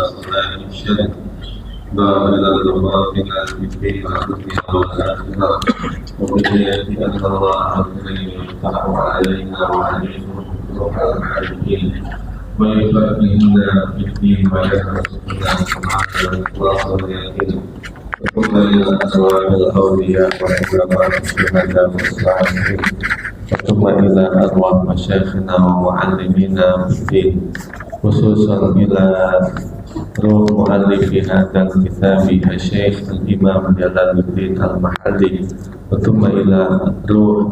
صلاة الشرك بارك ربنا في الدين والدنيا والآخرة وبنية أن الله الكريم يفتح علينا وعليكم فتوح العارفين ويفقهنا في الدين ويرزقنا سمعة الإخلاص واليقين ثم إلى أزواج الأولياء وعلماء الشهداء والصالحين ثم إلى أرواح مشايخنا ومعلمينا في الدين خصوصا إلى روح مؤلف هذا الكتاب الشيخ الإمام جلال الدين المحلي ثم إلى روح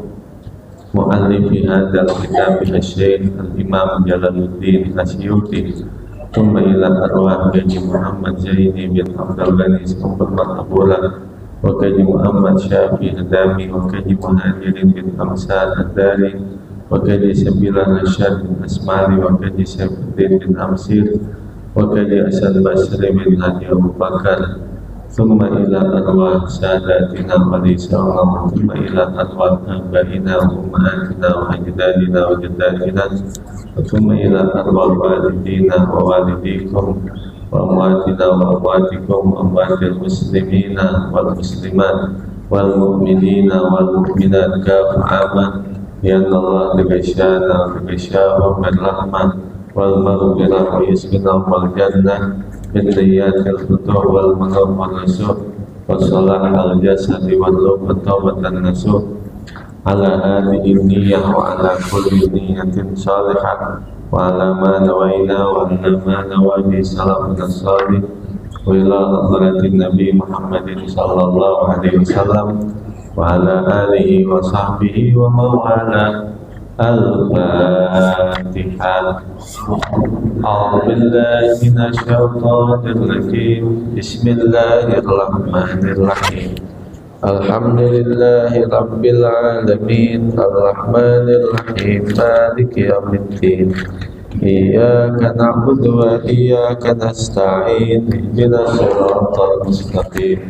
مؤلف هذا الكتاب الشيخ الإمام جلال الدين السيوطي ثم إلى أرواح Kaji Muhammad Zaini bin Abdul Ghani Sumber Martabula wa Kaji Muhammad Syafi Hadami wa Kaji Muhajirin bin Amsal Hadari wa Kaji Sabila Rasyad bin Asmali wa Kaji Syafuddin bin Amsir wa Kaji Asad Basri bin Hadi Abu Bakar thumma ila arwah sadatina wa lisa'am thumma ila arwah abaina wa ummatina wa ajdadina wa jaddatina ثم إلى أرواح والدينا ووالديكم وأمواتنا وأمواتكم وأموات المسلمين والمسلمات والمؤمنين والمؤمنات كافة عامة لأن الله تغشانا وتغشاهم بالرحمة والمغفرة ويسكنهم الجنة بالنيات الفتوح والمنور والنسوح والصلاح الجسد والروح والتوبة النسوح ala hadhihi niyyah wa ala kulli niyyatin salihah wa ala ma nawaina wa ala ma nawabi salamuna salih wa ila hadratin nabi Muhammadin sallallahu alaihi wasallam wa ala alihi wa sahbihi wa mawala al-fatihah. A'udzu billahi minasy syaithanir rajim. Bismillahirrahmanirrahim. Alhamdulillahi Rabbil Alamin Ar-Rahmanir Rahim Maliki Yawmiddin Iyyaka na'budu wa iyyaka nasta'in Ihdinas siratal mustaqim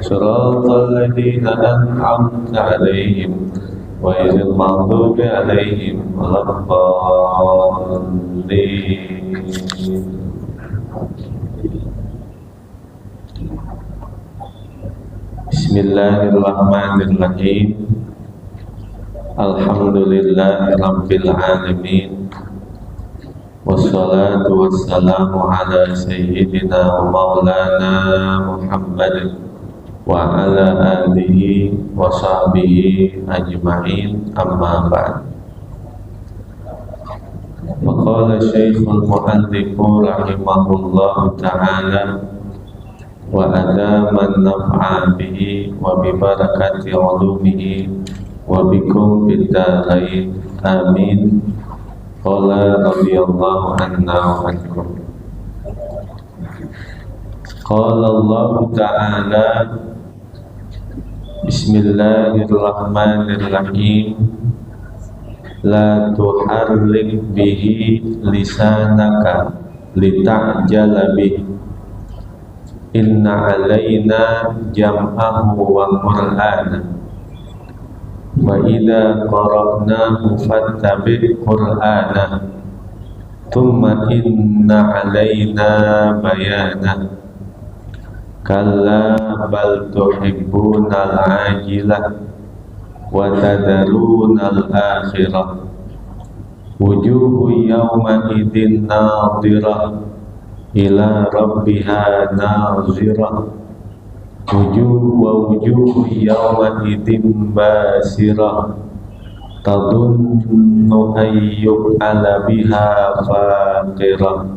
Siratal ladzina an'amta 'alaihim ghairil maghdubi 'alaihim waladdallin. Bismillahirrahmanirrahim. Alhamdulillahi Rabbil Alamin. Wassalatu wassalamu ala sayyidina wa maulana Muhammad wa ala alihi wa sahbihi ajma'in, amma ba'd. Faqala Syekhul Mu'allifu rahimahullahu ta'ala wa adaman naf'a bihi wa bi barakati ulumihi wa bikum fid darain amin. Qala radhiyallahu anna wa ankum. Qala Allah ta'ala bismillahirrahmanirrahim la tuharrik bihi lisanaka lita'jala bihi inna alaina jam'ahu wa qur'ana wa idza qara'nahu fattabi' qur'ana thumma inna alaina bayana kalla bal tuhibbunal ajilah wa tadharunal akhirah wujuhu yawma idzin nadhirah ila rabbiha nazirah wujuh yawma idzin basirah tadunnu ayyub ala biha faqirah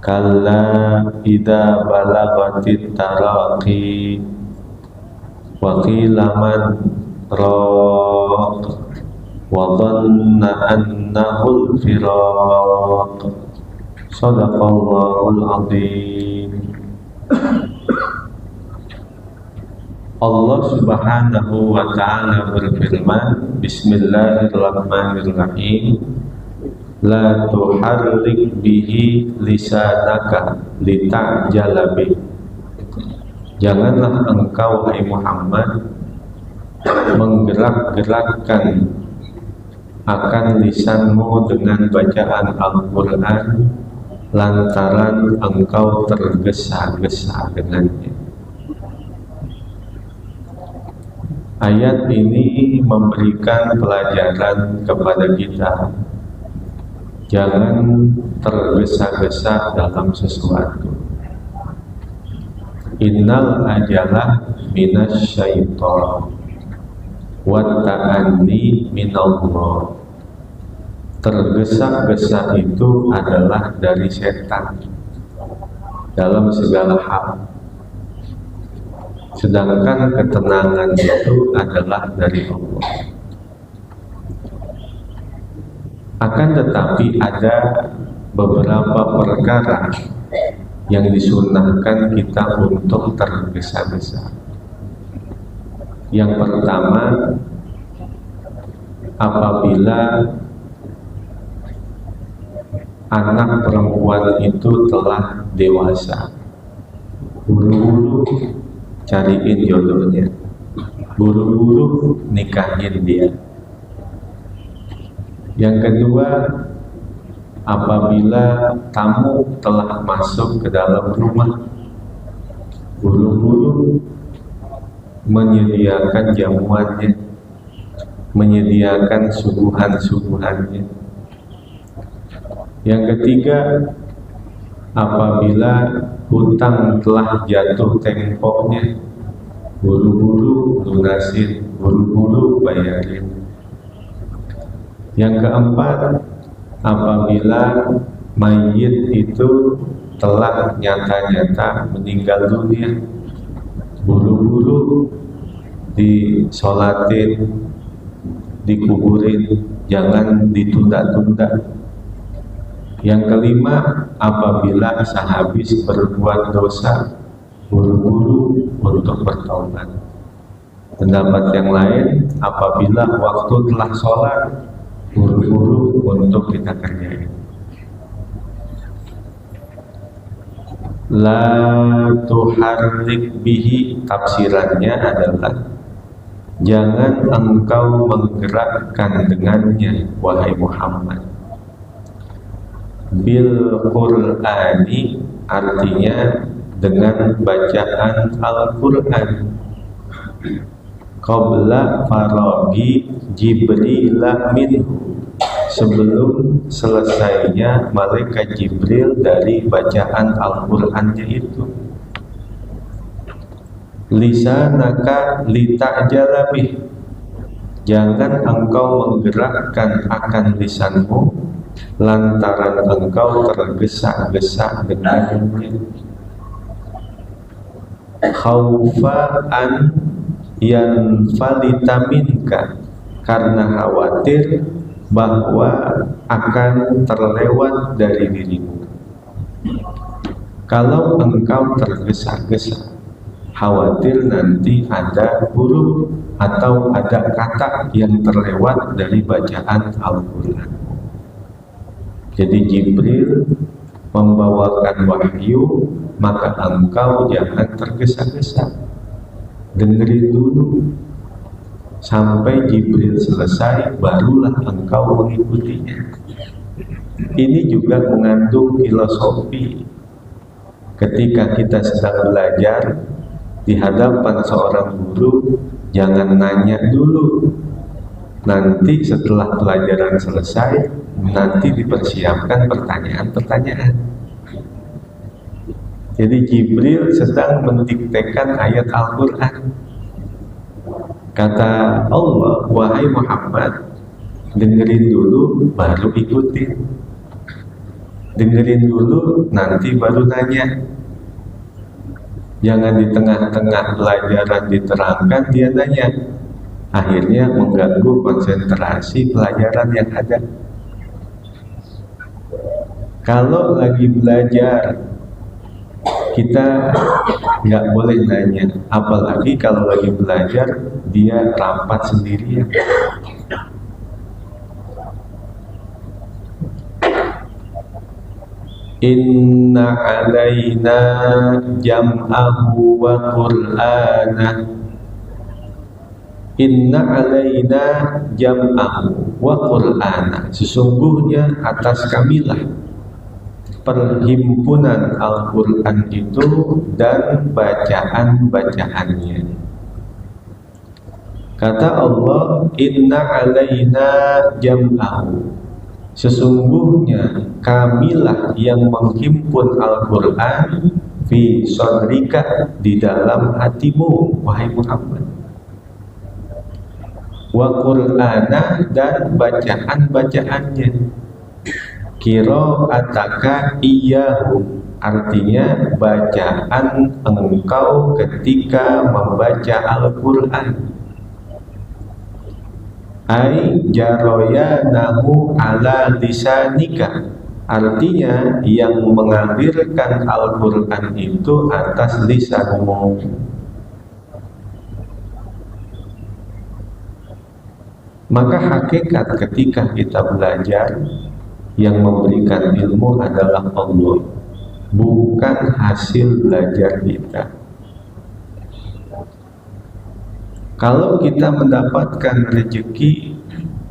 kalla idza balagatit taraqi wa qila man raq wa dhanna annahu al-firaq. Sadaqallahul azim. Allah Subhanahu wa ta'ala berfirman, bismillahirrahmanirrahim, la tuharrik bihi lisanaka lita'jala bih. Janganlah engkau, hai Muhammad, menggerak-gerakkan akan lisanmu dengan bacaan Al-Quran lantaran engkau tergesa-gesa dengannya. Ayat ini memberikan pelajaran kepada kita, jangan tergesa-gesa dalam sesuatu. Innal ajalah minasyaiton wa ta'anni minallah. Tergesa-gesa itu adalah dari setan dalam segala hal, sedangkan ketenangan itu adalah dari Allah. Akan tetapi ada beberapa perkara yang disunahkan kita untuk tergesa-gesa. Yang pertama, apabila anak perempuan itu telah dewasa, buru-buru cariin jodohnya, buru-buru nikahin dia. Yang kedua, apabila tamu telah masuk ke dalam rumah, buru-buru menyediakan jamuannya, menyediakan suguhan-suguhannya. Yang ketiga, apabila hutang telah jatuh temponya, buru-buru lunasin, buru-buru bayarin. Yang keempat, apabila mayit itu telah nyata-nyata meninggal dunia, buru-buru disolatin, dikuburin, jangan ditunda-tunda. Yang kelima, apabila sehabis berbuat dosa, buru-buru untuk bertobat. Pendapat yang lain, apabila waktu telah sholat, buru-buru untuk kita kerjain. La tuharrik bihi, tafsirannya adalah jangan engkau menggerakkan dengannya, wahai Muhammad. Bil Qur'ani, artinya dengan bacaan Al-Quran. Qabla faragi Jibril minhu, sebelum selesainya malaikat Jibril dari bacaan Al-Qur'annya itu. Lisanaka litajala bih, jangan engkau menggerakkan akan lisanmu lantaran engkau tergesa-gesa dengannya. Khaufan yang falita minka, karena khawatir bahwa akan terlewat dari dirimu. Kalau engkau tergesa-gesa, khawatir nanti ada huruf atau ada kata yang terlewat dari bacaan Al-Quran. Jadi Jibril membawakan wahyu, maka engkau jangan tergesa-gesa, dengerin dulu sampai Jibril selesai, barulah engkau mengikutinya. Ini juga mengandung filosofi. Ketika kita sedang belajar di hadapan seorang guru, jangan nanya dulu. Nanti setelah pelajaran selesai, nanti dipersiapkan pertanyaan-pertanyaan. Jadi Jibril sedang mendiktekan ayat Al-Quran. Kata Allah, wahai Muhammad, dengerin dulu baru ikutin. Dengerin dulu nanti baru nanya. Jangan di tengah-tengah pelajaran diterangkan dia nanya. Akhirnya mengganggu konsentrasi pelajaran yang ada. Kalau lagi belajar, kita nggak boleh nanya, apalagi kalau lagi belajar dia rapat sendirian. Inna alaina jam'ahu wa qur'anah. Inna alaina jam'ahu wa qur'anah. Sesungguhnya atas kamilah perhimpunan Al-Quran itu dan bacaan-bacaannya. Kata Allah, inna alaina jam'ahu, sesungguhnya kamilah yang menghimpun Al-Quran fi sadrika, di dalam hatimu wahai Muhammad, wa Qur'ana, dan bacaan-bacaannya. Qira'ataka iyyahu, artinya bacaan engkau ketika membaca Al-Quran. Ai jaroyanahu ala lisanika, artinya yang mengalirkan Al-Quran itu atas lisanmu. Maka hakikat ketika kita belajar, yang memberikan ilmu adalah Allah, bukan hasil belajar kita. Kalau kita mendapatkan rezeki,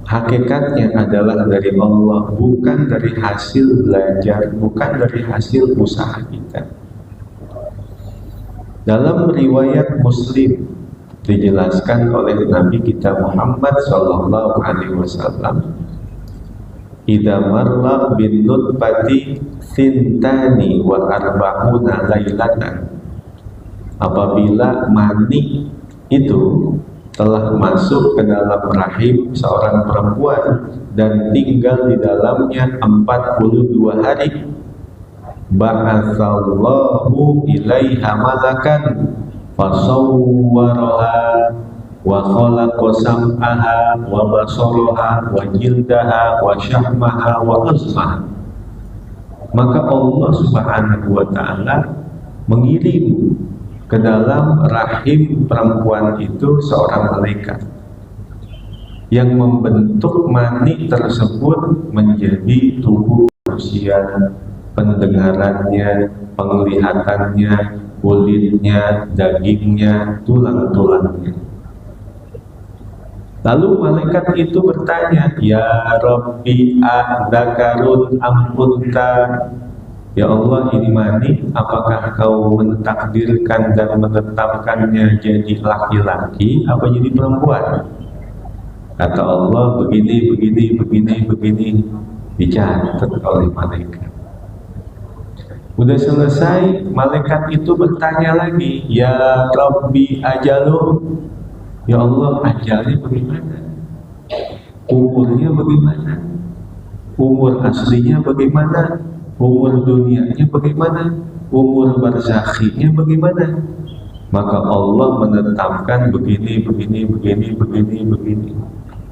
hakikatnya adalah dari Allah, bukan dari hasil belajar, bukan dari hasil usaha kita. Dalam riwayat Muslim dijelaskan oleh Nabi kita Muhammad SAW, idza marra bin nutfati sintani wa arba'una lailatan, apabila mani itu telah masuk ke dalam rahim seorang perempuan dan tinggal di dalamnya 42 hari, ba'atsallahu ilaiha malakan fasawwaraha wa khalaqa sam'aha wa basaraha wa jildaha wa syahmaha wa azmaha. Maka Allah Subhanahu wa ta'ala mengirim ke dalam rahim perempuan itu seorang malaikat yang membentuk mani tersebut menjadi tubuh manusia, pendengarannya, penglihatannya, kulitnya, dagingnya, tulang-tulangnya. Lalu malaikat itu bertanya, ya Rabbi adzakarun am kunta, ya Allah, ini mani, apakah kau mentakdirkan dan menetapkannya jadi laki-laki apa jadi perempuan? Kata Allah, begini, dicatat oleh malaikat. Udah selesai, malaikat itu bertanya lagi, ya Rabbi ajalu, ya Allah, ajalnya bagaimana? Umurnya bagaimana? Umur aslinya bagaimana? Umur dunianya bagaimana? Umur barzakhinya bagaimana? Maka Allah menetapkan begini.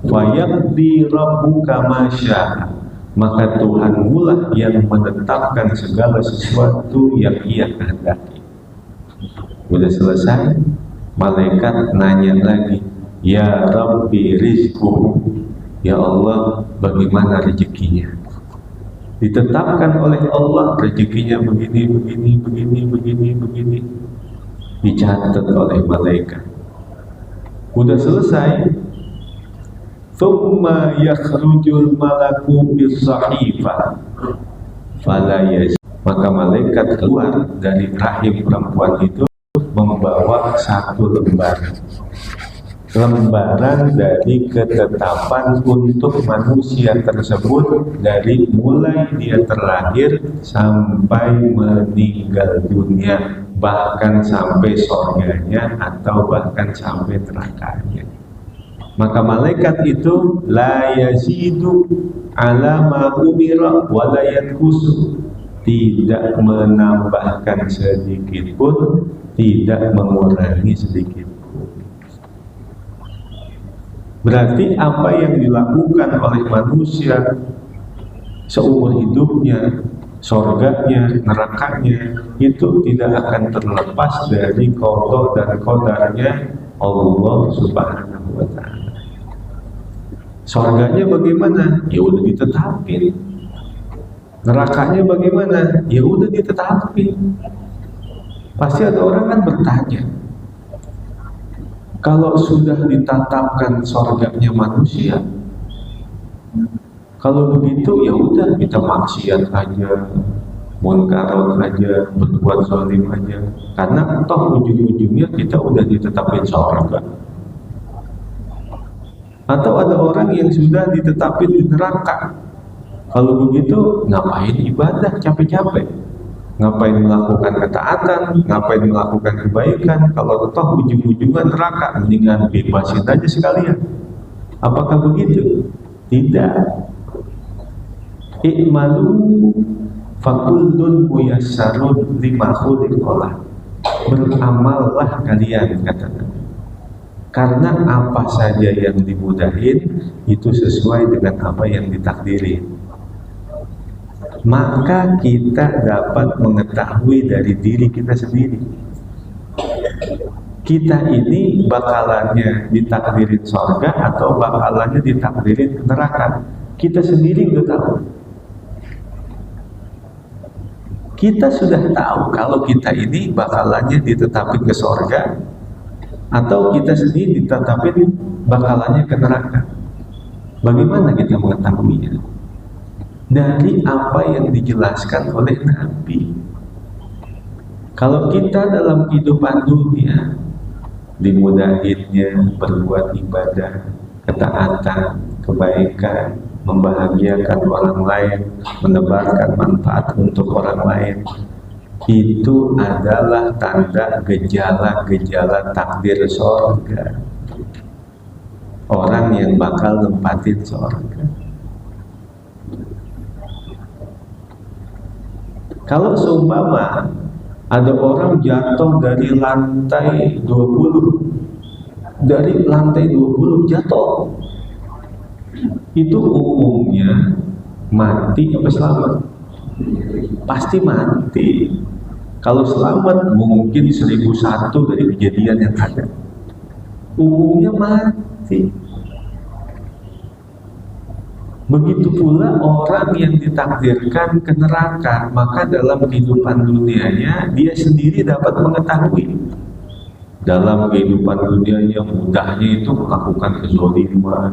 Fayaqdi rabbuka ma syaa, maka Tuhanmu lah yang menetapkan segala sesuatu yang Ia kehendaki. Udah selesai, malaikat nanya lagi, ya Rabbi rizquhu, ya Allah, bagaimana rezekinya? Ditetapkan oleh Allah rezekinya begini, dicatat oleh malaikat. Udah selesai, thumma yakhrujul malaku bis-sahifah fala yaz, maka malaikat keluar dari rahim perempuan itu membawa satu lembaran dari ketetapan untuk manusia tersebut dari mulai dia terlahir sampai meninggal dunia, bahkan sampai surganya atau bahkan sampai nerakanya. Maka malaikat itu la yazidu ala ma umira wa la yanqusu, tidak menambahkan sedikit pun, tidak mengurangi sedikit pun. Berarti apa yang dilakukan oleh manusia seumur hidupnya, surganya, nerakanya, itu tidak akan terlepas dari qada dan qadarnya Allah Subhanahu wa ta'ala. Surganya bagaimana? Ya udah ditetapin. Nerakanya bagaimana? Ya udah ditetapin. Pasti ada orang kan bertanya, kalau sudah ditetapkan surganya manusia, kalau begitu ya udah kita maksiat aja, munkarat aja, berbuat zalim aja, karena toh ujung-ujungnya kita udah ditetapin surga. Atau ada orang yang sudah ditetapin di neraka. Kalau begitu ngapain ibadah capek-capek, ngapain melakukan ketaatan, ngapain melakukan kebaikan, kalau toh ujung-ujungnya neraka, mendingan bebasin aja sekalian. Apakah begitu? Tidak. I'malu fakullun muyassarun lima khuliqalah. Beramallah kalian, kata Nabi, karena apa saja yang dimudahin itu sesuai dengan apa yang ditakdirin. Maka kita dapat mengetahui dari diri kita sendiri, kita ini bakalannya ditakdirin surga atau bakalannya ditakdirin neraka. Kita sendiri udah tahu. Kita sudah tahu kalau kita ini bakalannya ditetapin ke surga atau kita sendiri ditetapin bakalannya ke neraka. Bagaimana kita mengetahuinya? Dari apa yang dijelaskan oleh Nabi. Kalau kita dalam kehidupan dunia dimudahinnya berbuat ibadah, ketaatan, kebaikan, membahagiakan orang lain, menebarkan manfaat untuk orang lain, itu adalah tanda gejala-gejala takdir surga. Orang yang bakal nempatin surga. Kalau seumpama ada orang jatuh dari lantai 20, jatuh, itu umumnya mati apa selamat? Pasti mati. Kalau selamat mungkin 1001 dari kejadian yang ada. Umumnya mati. Begitu pula orang yang ditakdirkan ke neraka, maka dalam kehidupan dunianya dia sendiri dapat mengetahui. Dalam kehidupan dunianya mudahnya itu melakukan kezaliman,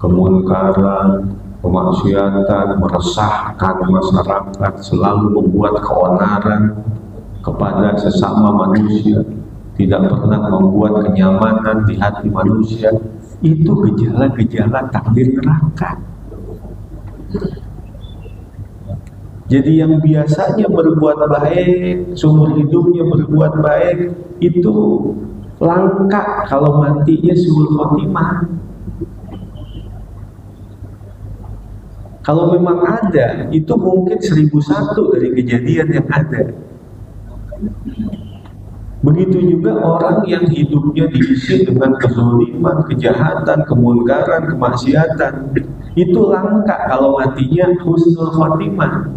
kemunkaran, kemaksiatan, meresahkan masyarakat, selalu membuat keonaran kepada sesama manusia, tidak pernah membuat kenyamanan di hati manusia. Itu gejala-gejala takdir neraka. Jadi yang biasanya berbuat baik, seumur hidupnya berbuat baik, itu langka kalau matinya suul khotimah. Kalau memang ada, itu mungkin 1001 dari kejadian yang ada. Begitu juga orang yang hidupnya diisi dengan kezaliman, kejahatan, kemunkaran, kemaksiatan, itu langka kalau matinya husnul khotimah.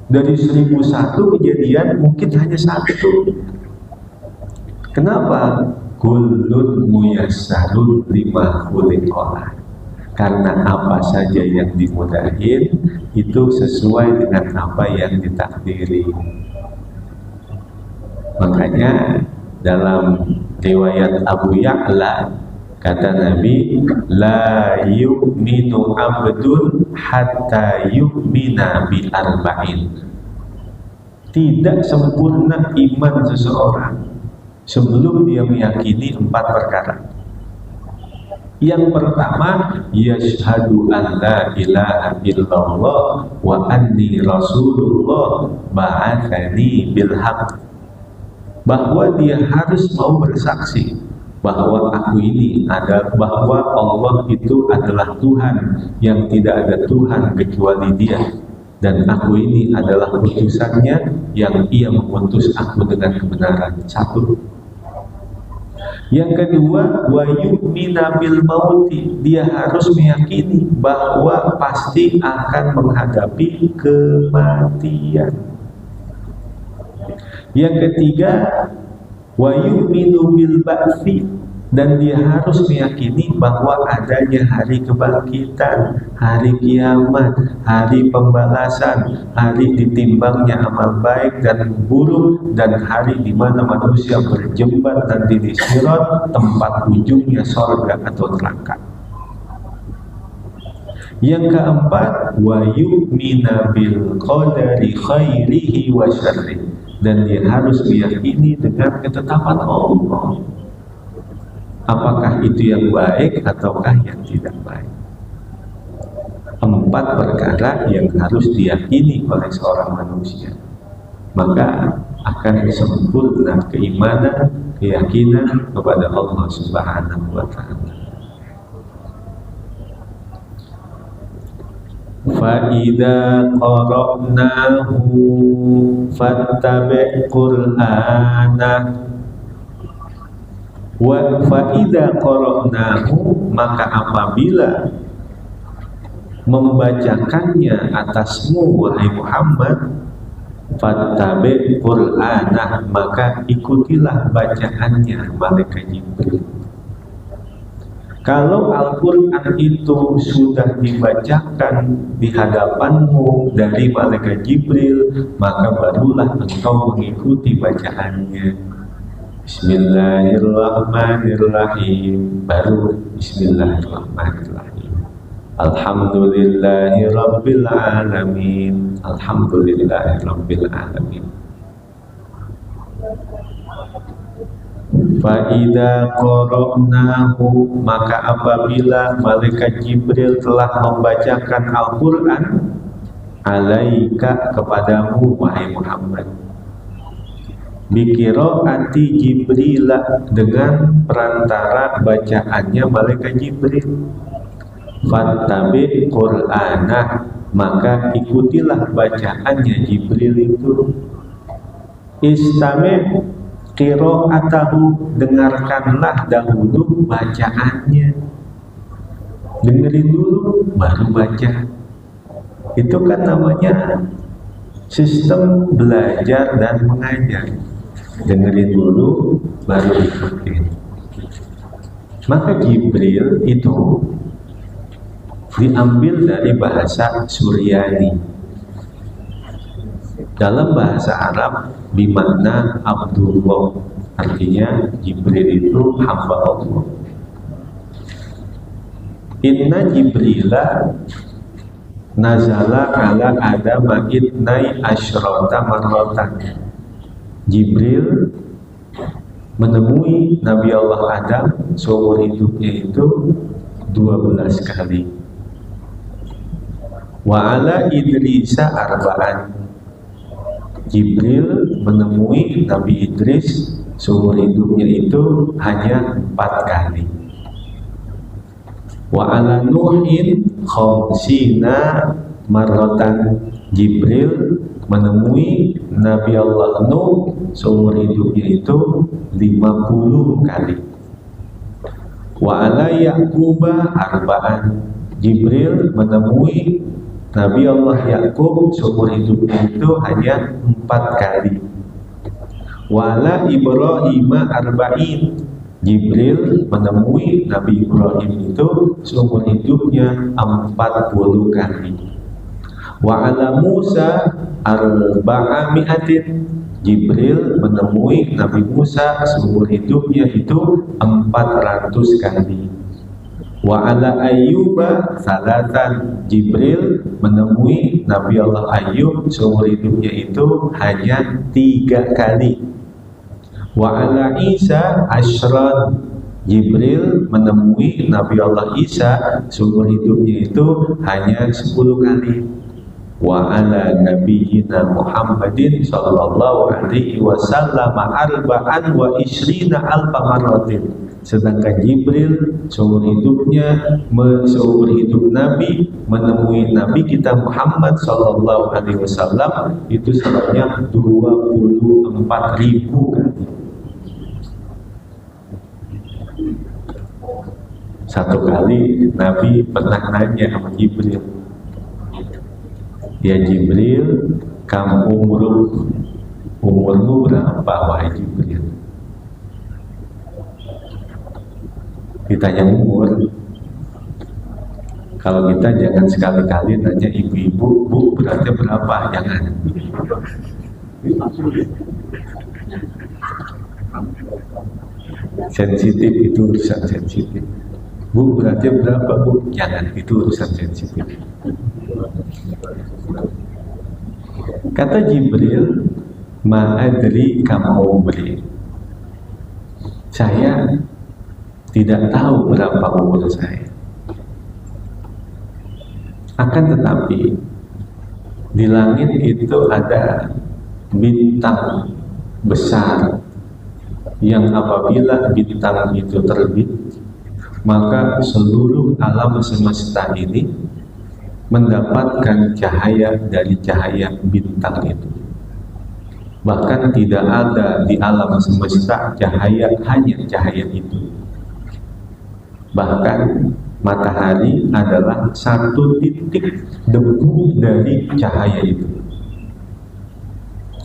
Dari 1001 kejadian mungkin hanya 1. Kenapa? Kullun muyassarun lima khuliqalah. Karena apa saja yang dimudahin itu sesuai dengan apa yang ditakdiri. Makanya dalam riwayat Abu Ya'la kata Nabi, la yu'minu abdun hatta yu'mina bi arba'in. Tidak sempurna iman seseorang sebelum dia meyakini 4 perkara. Yang pertama, yashhadu an la ilaha illallah wa anni rasulullah ba'athani bil haqq. Bahwa dia harus mau bersaksi bahwa aku ini adalah, bahwa Allah itu adalah Tuhan yang tidak ada Tuhan kecuali Dia, dan aku ini adalah utusannya yang Ia mengutus aku dengan kebenaran. 1. Yang kedua, wa yu'mina bil mauti. Dia harus meyakini bahwa pasti akan menghadapi kematian. Yang ketiga, wa yu'minu bil ba'tsi, dan dia harus meyakini bahwa adanya hari kebangkitan, hari kiamat, hari pembalasan, hari ditimbangnya amal baik dan buruk, dan hari di mana manusia berjembat nanti di sirat, tempat ujungnya surga atau neraka. Yang keempat, wa yu'mina bil qadari khairihi wa syarrih, dan dia harus meyakini dengan ketetapan Allah. Apakah itu yang baik ataukah yang tidak baik? 4 perkara yang harus diyakini oleh seorang manusia, maka akan sempurna keimanan, keyakinan kepada Allah Subhanahu wa ta'ala. Fa'idha qara'nahu fattabi' qur'anah. Wa fa'idha qara'nahu, maka apabila membacakannya atasmu wahai Muhammad, fattabi' qur'anah, maka ikutilah bacaannya malaikat Jibril. Kalau Al-Quran itu sudah dibacakan di hadapanmu dari malaikat Jibril, maka barulah engkau mengikuti bacaannya. Bismillahirrahmanirrahim. Baru Bismillahirrahmanirrahim. Alhamdulillahi Rabbil Alamin. Alhamdulillahi Rabbil Alamin. Fa'idha qara'nahu, maka apabila malaikat Jibril telah membacakan Al-Quran, alaika, kepadamu wahai Muhammad, biqiraati Jibril, dengan perantara bacaannya malaikat Jibril, fattabi' qur'anah, maka ikutilah bacaannya Jibril itu. Istami' qira'atahu, dengarkanlah dahulu bacaannya. Dengerin dulu baru baca. Itu kan namanya sistem belajar dan mengajar. Dengerin dulu baru ikutin. Maka Jibril itu diambil dari bahasa Suryani. Dalam bahasa Arab bimakna Abdullah, artinya Jibril itu hamba Allah. Inna Jibrila nazala ala Adam idnai asyrata marratan. Jibril menemui Nabi Allah Adam seumur hidupnya itu 12 kali. Wa ala Idrisa arba'an. Jibril menemui Nabi Idris seumur hidupnya itu hanya 4 kali. Wa ala Nuhin khamsina marratan. Jibril menemui Nabi Allah Nuh seumur hidupnya itu 50 kali. Wa ala Yaquba arba'an. Jibril menemui Nabi Allah Yakub seumur hidupnya itu hanya 4 kali. Wala Ibrahim arba'in. Jibril menemui Nabi Ibrahim itu seumur hidupnya 40 kali. Wa ala Musa arba'ami'atin. Jibril menemui Nabi Musa seumur hidupnya itu 400 kali. Wa ala Ayyuba salatan. Jibril menemui Nabi Allah Ayyub seumur hidupnya itu hanya 3 kali. Wa ala Isa asyran. Jibril menemui Nabi Allah Isa seumur hidupnya itu hanya 10 kali. Wa ala nabiyyina Muhammadin sallallahu alaihi wasallam arba'an wa ishrina alfa marratin. Sedangkan Jibril seumur hidupnya, seumur hidup Nabi menemui Nabi kita Muhammad sallallahu alaihi wasallam itu sebanyak 24.000 kali. Satu kali Nabi pernah nanya sama Jibril, ya Jibril, kamu umurmu berapa wahai Jibril? Ditanya umur. Kalau kita jangan sekali-kali nanya ibu-ibu, bu beratnya berapa, jangan. Sensitif, itu urusan sensitif. Bu, beratnya berapa Bu? Jangan, itu urusan sensitif. Kata Jibril, ma'adri kamu beri. Saya tidak tahu berapa umur saya. Akan tetapi di langit itu ada bintang besar yang apabila bintang itu terbit, maka seluruh alam semesta ini mendapatkan cahaya dari cahaya bintang itu. Bahkan tidak ada di alam semesta cahaya, hanya cahaya itu. Bahkan matahari adalah satu titik debu dari cahaya itu.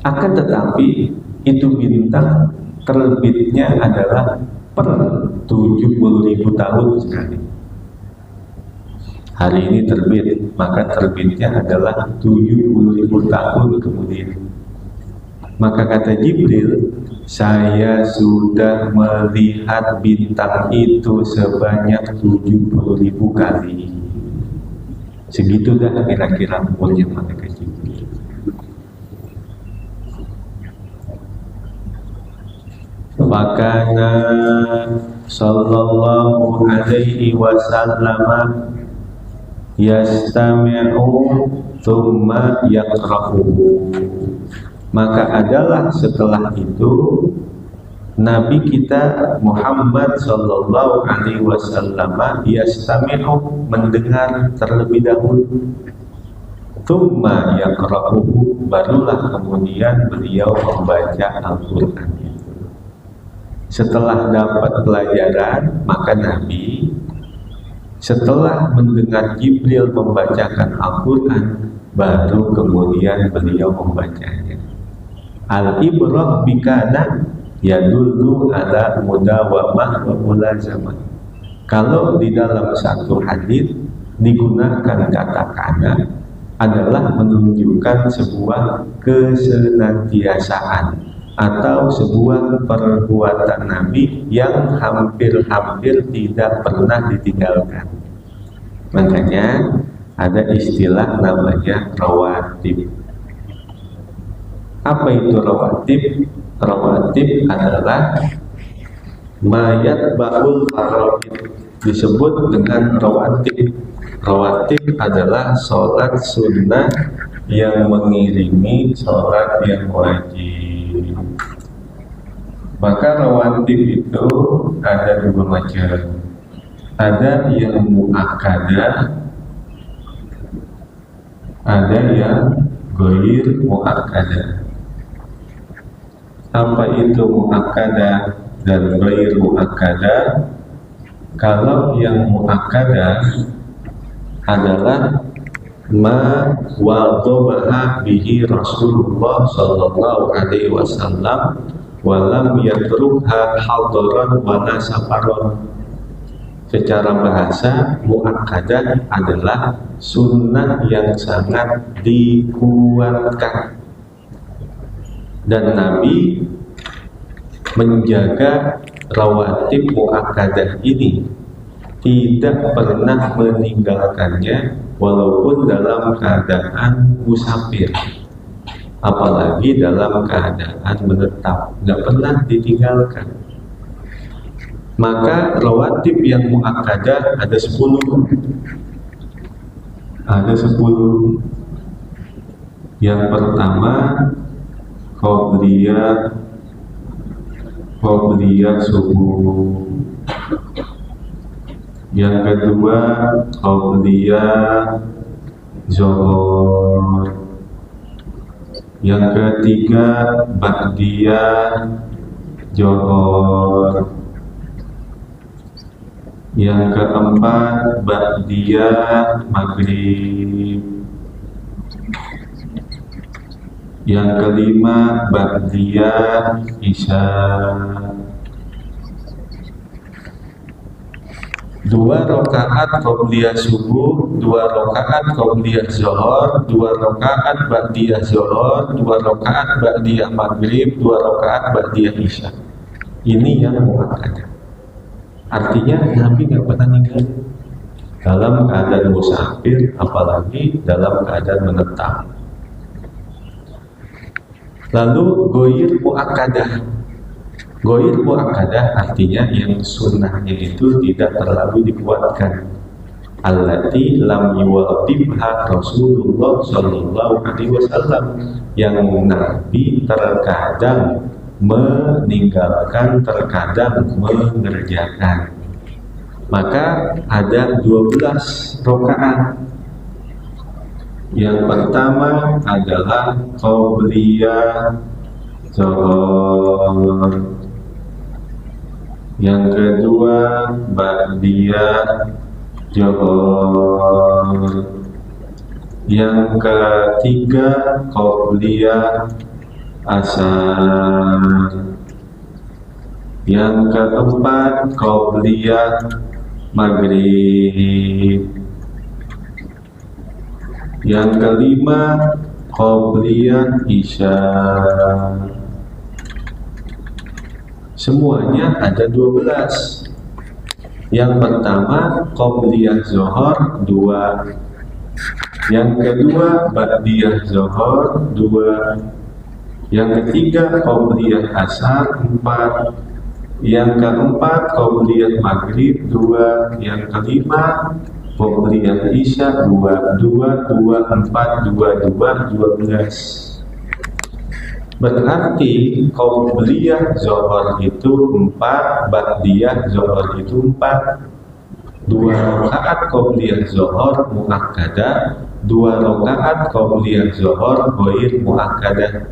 Akan tetapi itu bintang terbitnya adalah per 70.000 tahun sekali. Hari ini terbit, maka terbitnya adalah 70.000 tahun kemudian. Maka kata Jibril, saya sudah melihat bintang itu sebanyak 70.000 kali. Segitu dah kira-kira umurnya malaikat Jibril. Fakana sallallahu alaihi wasallam yastami'u thumma yaqra'u. Maka adalah setelah itu Nabi kita Muhammad sallallahu alaihi wasallam yastami'u, mendengar terlebih dahulu, thumma yaqra'u, barulah kemudian beliau membaca Al-Qur'an. Setelah dapat pelajaran, maka Nabi setelah mendengar Jibril membacakan Al-Quran, baru kemudian beliau membacanya. Al-ibrah bikana yadullu ala mudawamah wa mulazamah. Kalau di dalam satu hadis digunakan kata kana, adalah menunjukkan sebuah kesenantiasaan atau sebuah perbuatan Nabi yang hampir-hampir tidak pernah ditinggalkan. Makanya ada istilah namanya rawatib. Apa itu rawatib? Rawatib adalah mayat baul faradid, disebut dengan rawatib. Rawatib adalah sholat sunnah yang mengiringi sholat yang wajib. Maka rawatib itu ada dua macam. Ada yang muakkadah, ada yang ghair muakkadah. Apa itu muakkadah dan ghair muakkadah? Kalau yang muakkadah adalah ma wadhabaha bihi Rasulullah sallallahu alaihi wasallam wa lam yatrukha hadaran wa safaran. Secara bahasa, muakkadah adalah sunnah yang sangat dikuatkan, dan Nabi menjaga rawatib muakkadah ini, tidak pernah meninggalkannya walaupun dalam keadaan musafir, apalagi dalam keadaan menetap, nggak pernah ditinggalkan. Maka rawatib yang muakkadah ada 10. Ada 10. Yang pertama qabliyah subuh. Yang kedua qabliyah zuhur. Yang ketiga ba'diyah zuhur. Yang keempat ba'diyah maghrib. Yang kelima ba'diyah isya. 2 rakaat qabliyah subuh, 2 rakaat qabliyah zuhur, 2 rakaat ba'diyah zuhur, 2 rakaat ba'diyah maghrib, 2 rakaat ba'diyah isya. Ini yang muakkadah. Artinya Nabi nggak pernah ninggalin dalam keadaan musafir, apalagi dalam keadaan menetap. Lalu goir muakkadah. Goir muakkadah artinya yang sunnahnya itu tidak terlalu dikuatkan. Allati lam yuwadibha Rasulullah Sallallahu Alaihi Wasallam, yang Nabi terkadang meninggalkan, terkadang mengerjakan. Maka ada 12 rakaat. Yang pertama adalah qabliyah zuhur. Yang kedua ba'diyah zuhur. Yang ketiga qabliyah asar. Yang keempat qabliyah maghrib. Yang kelima qabliyah isya. Semuanya ada 12. Yang pertama qabliyah zuhur 2. Yang kedua ba'diyah zuhur 2. Yang ketiga qabliyah asar 4. Yang keempat qabliyah maghrib 2. Yang kelima qabliyah isya 2. 2, 4, 2, 12. Berarti qabliyah zuhur itu 4, ba'diyah zuhur itu 4. 2 rakaat qabliyah zuhur muakkadah, 2 rakaat qabliyah zuhur ghair muakkadah.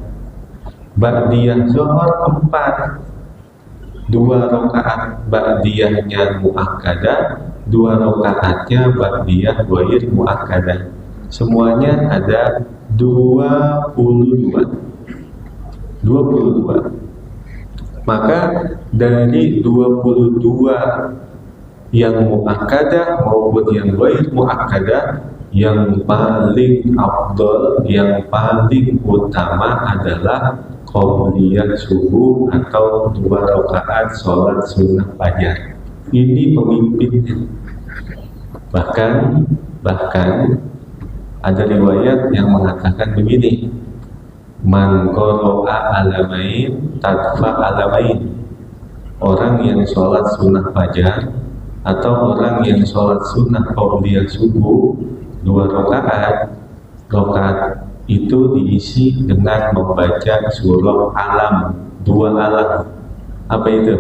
Ba'diyah zuhur 4. 2 rakaat ba'diyahnya muakkadah, 2 rakaatnya ba'diyah ghair muakkadah. Semuanya ada 22. Maka dari 22 yang muakkadah maupun yang ghair muakkadah, yang paling afdal, yang paling utama adalah qabliyah subuh atau 2 rakaat sholat sunnah fajar. Ini pemimpinnya. Bahkan ada riwayat yang mengatakan begini, man qara'a alamain tadfa alamain. Orang yang sholat sunnah fajar atau orang yang sholat sunnah qabliyah subuh 2 rakaat itu diisi dengan membaca surah Alam, 2 alam. Apa itu?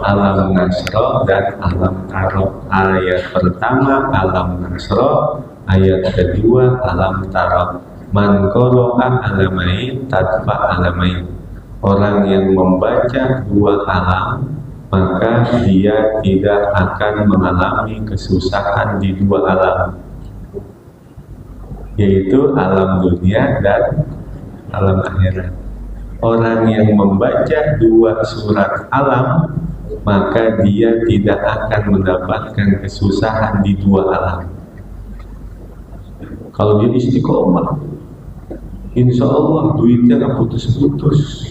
Alam Nasra dan Alam Taro. Ayat pertama Alam Nasra, ayat kedua Alam Taro. Man qara'a alamain tadfa alamain. Orang yang membaca 2 alam, maka dia tidak akan mengalami kesusahan di 2 alam, yaitu alam dunia dan alam akhirat. Orang yang membaca 2 surat alam, maka dia tidak akan mendapatkan kesusahan di 2 alam. Kalau dia istiqomah, insya Allah duitnya nggak putus-putus.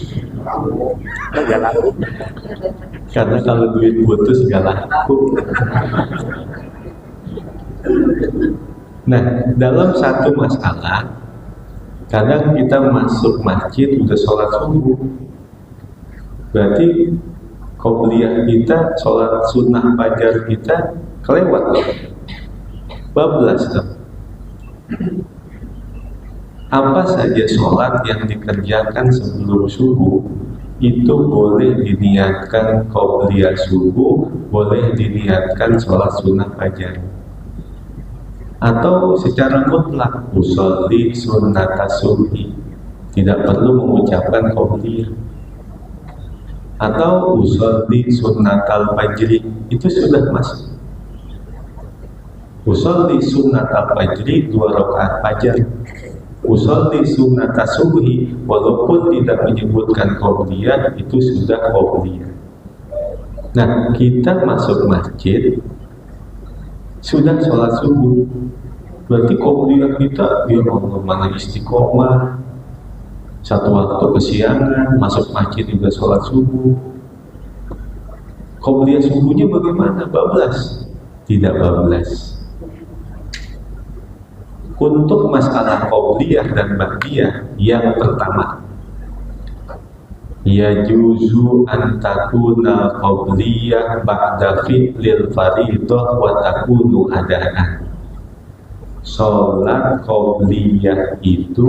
Karena kalau duit putus nggak laku. Nah, dalam satu masalah, kadang kita masuk masjid udah sholat subuh, berarti qabliyah kita, sholat sunnah fajar kita kelewat loh, bablas loh. Apa saja sholat yang dikerjakan sebelum subuh itu boleh diniatkan qabliyah subuh, boleh diniatkan sholat sunnah fajar. Atau secara mutlak usolli sunnata subhi, tidak perlu mengucapkan qabliyah. Atau usolli sunnatal fajri, itu sudah masuk. Usolli sunnatal fajri 2 rakaat fajar. Usolli sunnata subhi, walaupun tidak menyebutkan qabliyah, itu sudah qabliyah. Nah, kita masuk masjid sudah sholat subuh, berarti qabliyah kita, ya Allah, mana istiqomah, satu waktu kesiangan, masuk masjid juga sholat subuh. Qobliyah subuhnya bagaimana? Bablas? Tidak bablas. Untuk masalah qobliyah dan ba'diyah, yang pertama, yajuzu an takuna qobliyah ba'da fi'lil faridah wa takunu adaan. Sholat qobliyah itu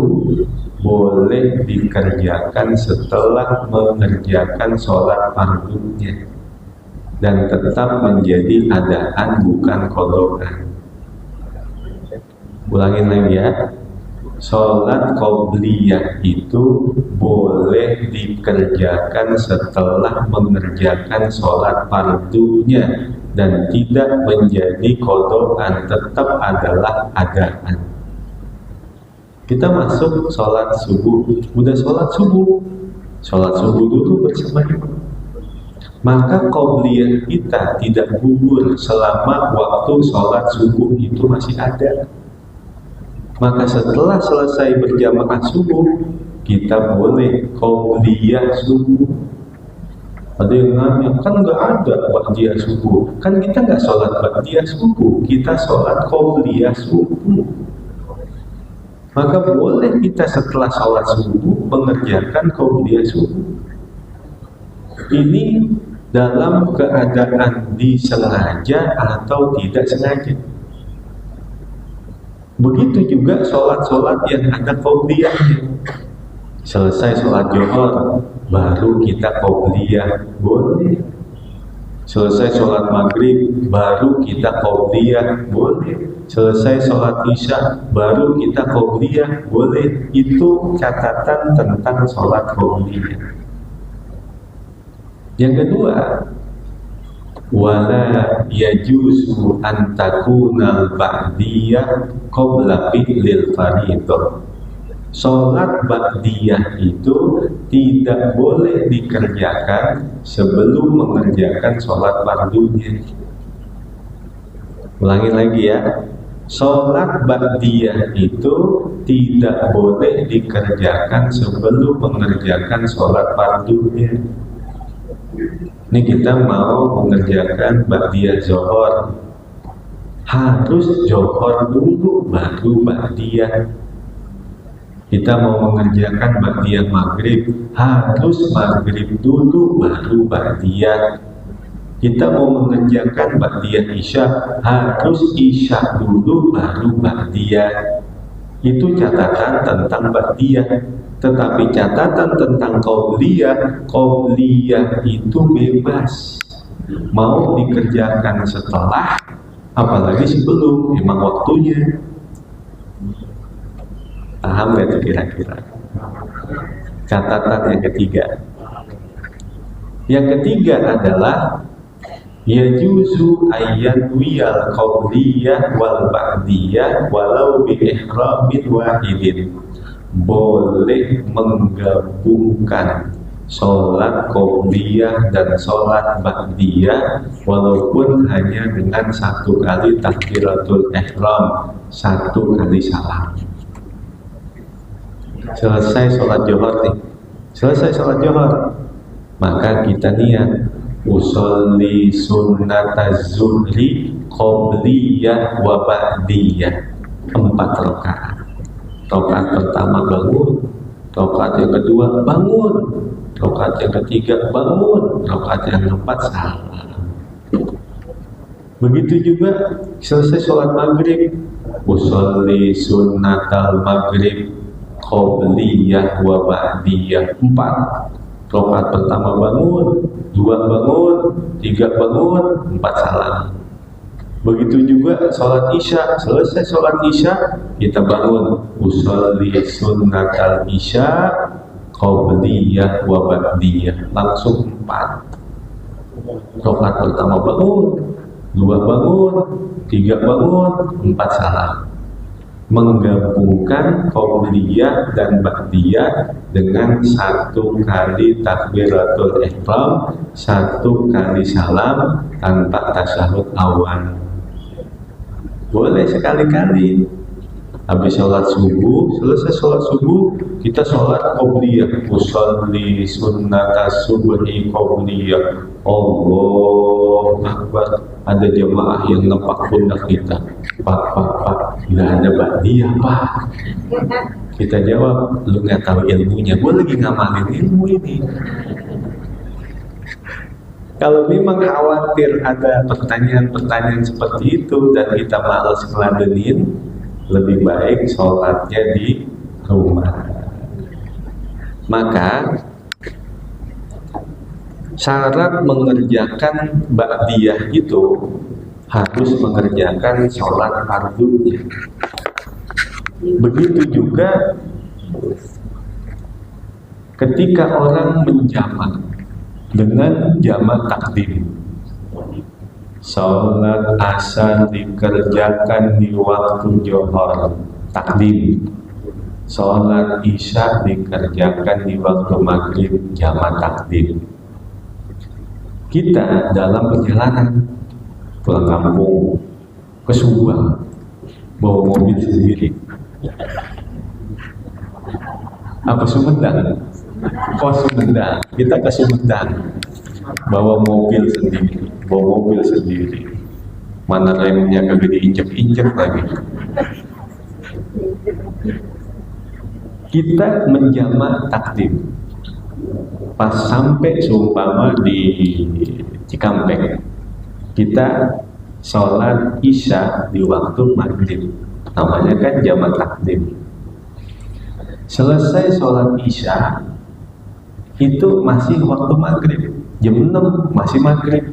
boleh dikerjakan setelah mengerjakan sholat fardunya dan tetap menjadi adaan, bukan qodaan. Ulangin lagi ya, sholat qobliyah itu boleh dikerjakan setelah mengerjakan sholat fardunya dan tidak menjadi qodaan, tetap adalah adaan. Kita masuk sholat subuh, udah sholat subuh dulu bersama imam, maka qobliyah kita tidak gugur selama waktu sholat subuh itu masih ada. Maka setelah selesai berjamaah subuh, kita boleh qobliyah subuh. Ada yang nanya, kan nggak ada ba'diyah subuh. Kan kita nggak sholat ba'diyah subuh, kita sholat qobliyah subuh. Maka boleh kita setelah sholat subuh mengerjakan qobliyah subuh. Ini dalam keadaan disengaja atau tidak sengaja. Begitu juga sholat-sholat yang ada qobliyahnya. Selesai sholat Zuhur, baru kita qobliyah, boleh. Selesai sholat maghrib, baru kita qobliyah, boleh. Selesai sholat isya, baru kita qobliyah, boleh. Itu catatan tentang sholat qobliyah. Yang kedua, wala yajuzu an takuna ba'diyah qabla fi'lil faridah. Sholat ba'diyah itu tidak boleh dikerjakan sebelum mengerjakan sholat fardunya. Ulangi lagi ya, sholat ba'diyah itu tidak boleh dikerjakan sebelum mengerjakan sholat fardunya. Ini kita mau mengerjakan ba'diyah Zuhur, harus Zuhur dulu baru ba'diyah. Kita mau mengerjakan ba'diyah maghrib, harus maghrib dulu baru ba'diyah. Kita mau mengerjakan ba'diyah isya, harus isya dulu baru ba'diyah. Itu catatan tentang ba'diyah. Tetapi catatan tentang qobliyah itu bebas. Mau dikerjakan setelah, apalagi sebelum, memang waktunya. Paham gak itu kira-kira? Catatan yang ketiga. Yang ketiga adalah yajuzu ayyanwiyal qobliyah wal ba'diyah walau bi ihramin wahidin. Boleh menggabungkan sholat qobliyah dan sholat ba'diyah walaupun hanya dengan satu kali takbiratul ihram, satu kali salam. Selesai sholat Zuhur nih, selesai sholat Zuhur, maka kita niat usolli sunnataz zuhri qobliyah wa ba'diyah, 4 rakaat. Rakaat pertama bangun, rakaat yang kedua bangun, rakaat yang ketiga bangun, rakaat yang keempat salam. Begitu juga selesai sholat maghrib, usolli sunnatal maghrib qobliyah wa ba'diyah, 4. Rakaat pertama bangun, 2 bangun, 3 bangun, 4 salam. Begitu juga sholat isya, selesai sholat isya kita bangun usolli sunnatal isya qobliyah wa ba'diyah, langsung 4. Rakaat pertama bangun, 2 bangun, 3 bangun, 4 salam. Menggabungkan qobliyah dan ba'diyah dengan 1 kali takbiratul ihram, 1 kali salam tanpa tasyahud awal. Boleh sekali-kali. Habis sholat subuh, selesai sholat subuh, kita sholat qobliyah. Usolli sunnata subhi qobliyah. Allahu Akbar. Ada jamaah yang nepak pundak kita. Pak, nggak ada ba'diyah, Pak. Kita jawab, lu nggak tahu ilmunya. Gue lagi ngamalin ilmu ini. Kalau memang khawatir ada pertanyaan-pertanyaan seperti itu dan kita malas ngeladenin, lebih baik sholatnya di rumah. Maka syarat mengerjakan ba'diyah itu harus mengerjakan sholat fardunya. Begitu juga ketika orang menjamak dengan jamak takdim. Sholat asar dikerjakan di waktu johor takdim. Sholat isya dikerjakan di waktu maghrib jamak takdim. Kita dalam perjalanan pulang kampung ke Subang bawa mobil sendiri. Apa Sumedang? Oh Sumedang. Kita ke Sumedang bawa mobil sendiri. Mana remnya kagak diinjek-injek lagi. Kita menjamak takdim. Pas sampai seumpama di Cikampek, kita sholat isya di waktu maghrib. Namanya kan jamak takdim. Selesai sholat isya itu masih waktu maghrib. Jam 6 masih maghrib.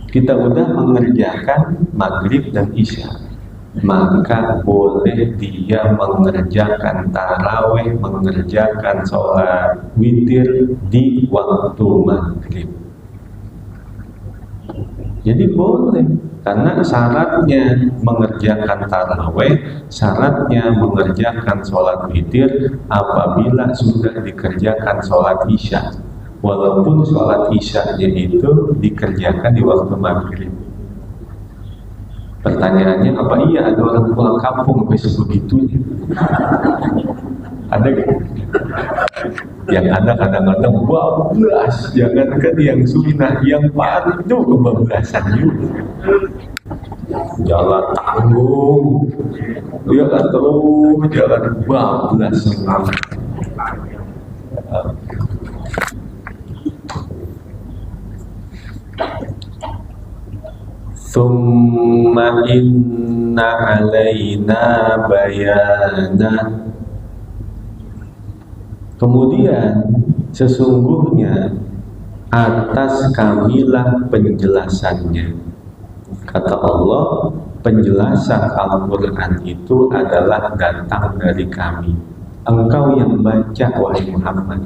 Kita udah mengerjakan maghrib dan isya, maka boleh dia mengerjakan taraweh, mengerjakan sholat witir di waktu maghrib. Jadi boleh, karena syaratnya mengerjakan taraweh, syaratnya mengerjakan sholat witir apabila sudah dikerjakan sholat isya. Walaupun sholat isya-nya itu dikerjakan di waktu maghrib. Pertanyaannya, apa iya ada orang pulang kampung sampai sebegitunya? Ada gak? Yang ada kadang-kadang bablas, jangankan yang sunnah, yang fardu kebablasan juga. Jalan tanggung, dia kan terus jalan bablas semua. Summa inna alaina bayana. Kemudian sesungguhnya atas kamilah penjelasannya. Kata Allah, penjelasan Al-Quran itu adalah datang dari kami. Engkau yang baca, wahai Muhammad.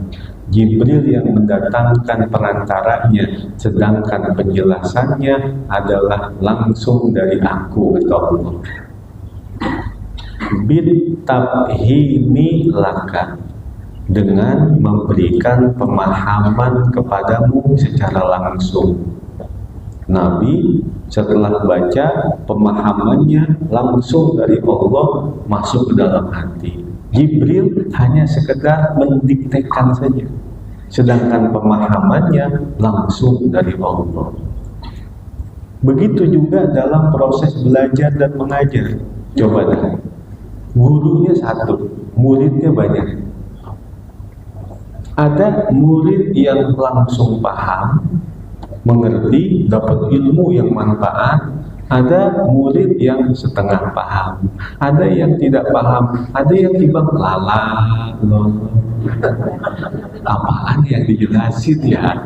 Jibril yang mendatangkan perantaranya, sedangkan penjelasannya adalah langsung dari aku, kata Allah. Bitabhimi laka, dengan memberikan pemahaman kepadamu secara langsung. Nabi setelah baca, pemahamannya langsung dari Allah masuk ke dalam hati. Jibril hanya sekedar mendiktekan saja, sedangkan pemahamannya langsung dari Allah. Begitu juga dalam proses belajar dan mengajar. Coba dah, gurunya satu, muridnya banyak. Ada murid yang langsung paham, mengerti, dapat ilmu yang manfaat. Ada murid yang setengah paham, ada yang tidak paham, ada yang tiba lala loh. Apaan yang dijelasin ya?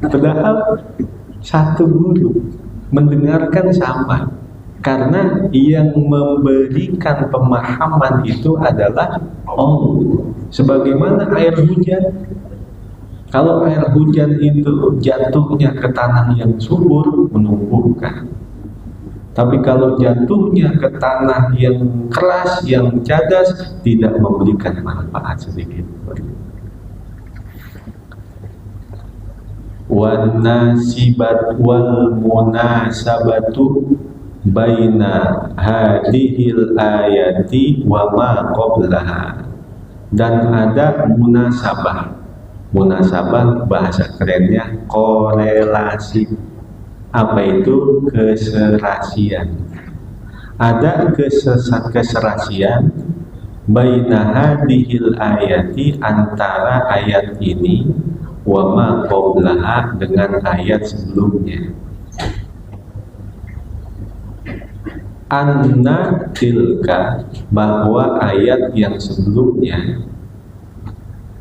Padahal satu guru mendengarkan sama, karena yang memberikan pemahaman itu adalah Allah. Sebagaimana air hujan. Kalau air hujan itu jatuhnya ke tanah yang subur, menumbuhkan. Tapi kalau jatuhnya ke tanah yang keras, yang cadas, tidak memberikan manfaat sedikit. Wan nasibat wal munasabatu, baina hadhil ayati wa ma qablaha, dan ada munasabah. Munasabah bahasa kerennya korelasi. Apa itu? Keserasian. Ada keserasian baina hadhil ayati, antara ayat ini, wa ma qablaha, dengan ayat sebelumnya. Anna tilka, bahwa ayat yang sebelumnya,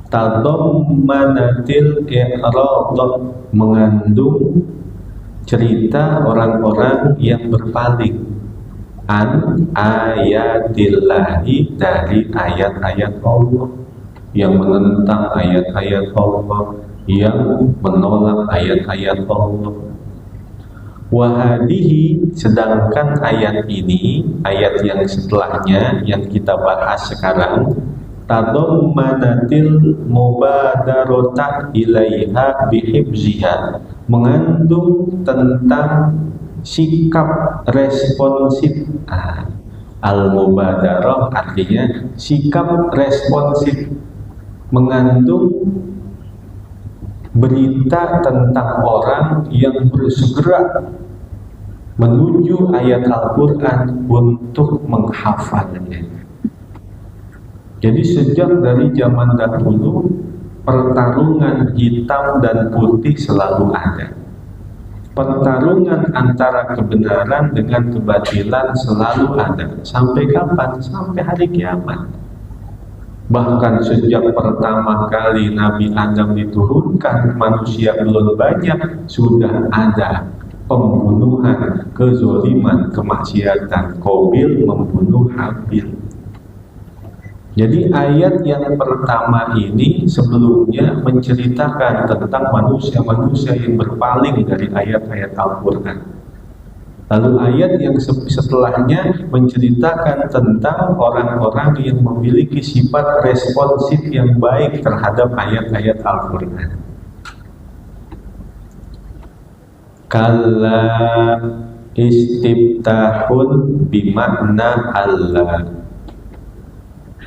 tadammanatil i'rad, mengandung cerita orang-orang yang berpaling an ayatillahi, dari ayat-ayat Allah, yang menentang ayat-ayat Allah, yang menolak ayat-ayat Allah. Wahadihi, sedangkan ayat ini, ayat yang setelahnya yang kita bahas sekarang, tadammanatil mubadarata ilaiha bihibziha, mengandung tentang sikap responsif. Al-mubadarah artinya sikap responsif, mengandung berita tentang orang yang bersegera menuju ayat Al-Quran untuk menghafalnya. Jadi sejak dari zaman dahulu, pertarungan hitam dan putih selalu ada. Pertarungan antara kebenaran dengan kebatilan selalu ada. Sampai kapan? Sampai hari kiamat. Bahkan sejak pertama kali Nabi Adam diturunkan, manusia belum banyak, sudah ada pembunuhan, kezoliman, kemaksiatan. Qabil membunuh Habil. Jadi ayat yang pertama ini sebelumnya menceritakan tentang manusia-manusia yang berpaling dari ayat-ayat Al-Quran. Lalu ayat yang setelahnya menceritakan tentang orang-orang yang memiliki sifat responsif yang baik terhadap ayat-ayat Al-Quran. Kalla istiftahun bimakna Allah.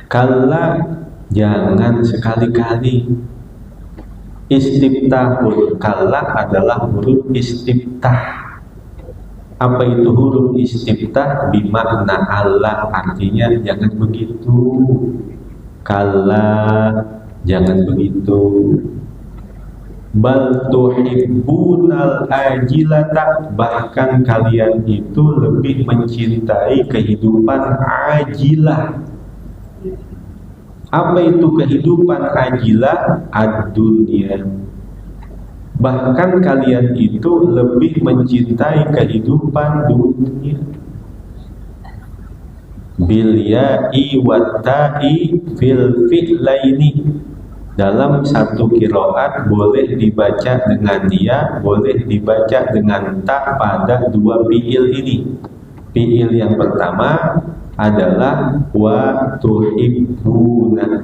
Kalla, jangan sekali-kali. Istiftahun, kalla adalah huruf istiftah. Apa itu huruf istiftah? Bimakna Allah, artinya jangan begitu. Kalla, jangan begitu. Bal tuhibbunal ajilata, bahkan kalian itu lebih mencintai kehidupan ajilah. Apa itu kehidupan ajilah? Ad-dunya. Bahkan kalian itu lebih mencintai kehidupan dunia. Bil ya'i wa ta'i fil fi'laini. Dalam satu qiraat boleh dibaca dengan ya, boleh dibaca dengan ta pada dua fi'il ini. Fi'il yang pertama adalah wa tuhibbuna.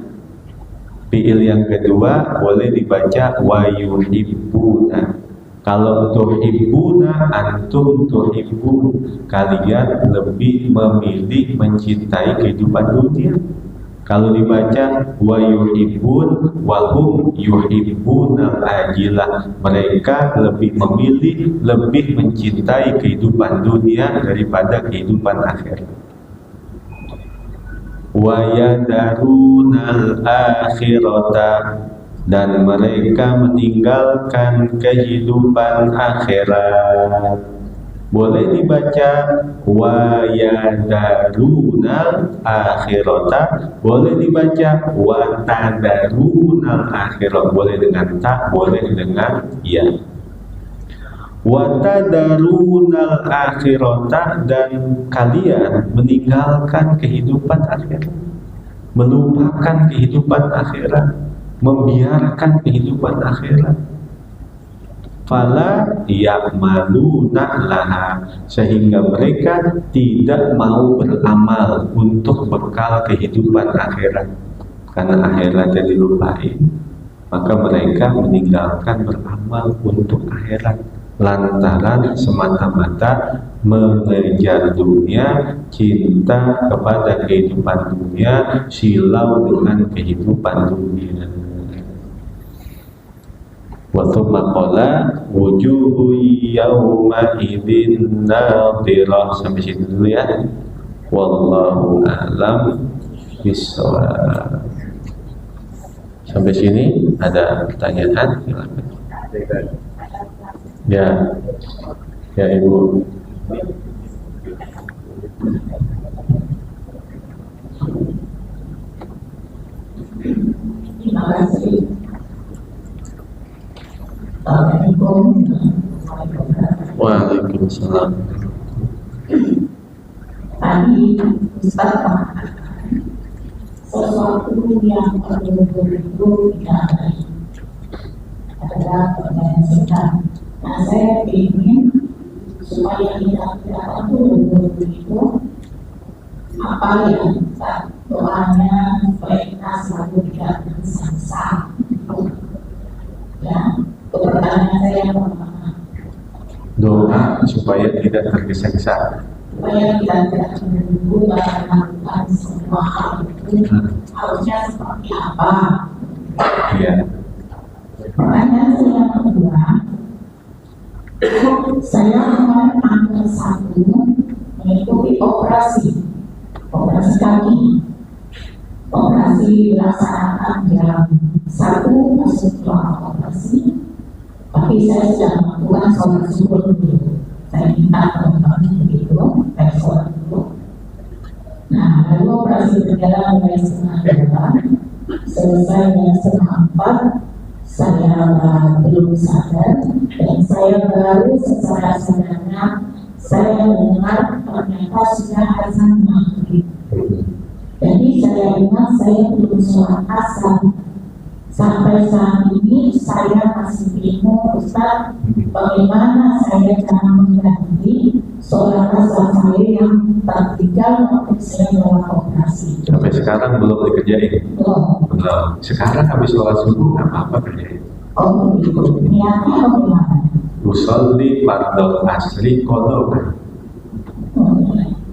Fi'il yang kedua boleh dibaca wa yuhibbuna. Kalau tuhibbuna, antum tuhibbun, kalian lebih memilih mencintai kehidupan dunia. Kalau dibaca wa yuhibbun wa hum yuhibbuna ajilah, mereka lebih memilih, lebih mencintai kehidupan dunia daripada kehidupan akhirat. Wa yadarunal akhirata, dan mereka meninggalkan kehidupan akhirat. Boleh dibaca wa yadarunal akhirata, boleh dibaca wa tadarunal akhirat, boleh dengan ta, boleh dengan ya. Wa tadarunal akhirata, dan kalian meninggalkan kehidupan akhirat, melupakan kehidupan akhirat, membiarkan kehidupan akhirat. Fala ya'maluna laha, sehingga mereka tidak mau beramal untuk bekal kehidupan akhirat. Karena akhiratnya dilupain, maka mereka meninggalkan beramal untuk akhirat. lantaran semata-mata mengejar dunia, cinta kepada kehidupan dunia, silau dengan kehidupan dunia. Wa tsumma qala wujuhu yawma idzin nadhirah. Sampai situ dulu ya. Wallahu a'lam bishawab. Sampai sini ada pertanyaan? Silakan. Ya, ya Ibu. Terima kasih. Assalamualaikum. Waalaikumsalam. Tadi Ustaz mengatakan sesuatu yang betul-betul itu tidak baik adalah percaya setan. Nah, saya ingin supaya kita tidak betul-betul itu apa ya doanya supaya kita selalu tidak bersangsa. Ya, pertanyaan saya pertama. Doa supaya tidak tergesa-gesa. Supaya kita tidak menunggu dan melakukan semua hal itu harusnya seperti apa? Iya. Pertanyaan saya yang kedua, saya kemarin tanggal 1 mengikuti operasi kaki. Operasi dilaksanakan jam 1 masuk ruang operasi, tapi saya sudah melakukan sholat subuh dulu. Saya minta teman-teman begitu, saya sholat dulu. Nah, lalu operasi berjalan mulai setengah 2, selesai jam setengah 4. Saya belum sadar dan saya baru secara sadarnya saya mendengar ternyata sudah azan maghrib. Jadi saya ingat saya belum sholat asar. Sampai saat ini saya masih bingung, Ustaz, bagaimana saya cara mengganti sholat asar saya yang tertinggal waktu saya melakukan operasi. Sampai sekarang belum dikerjain. Belum. Sekarang habis sholat subuh nggak apa-apa kerjain. Oh begitu. Niatnya bagaimana? Usolli fardhu asri qadha.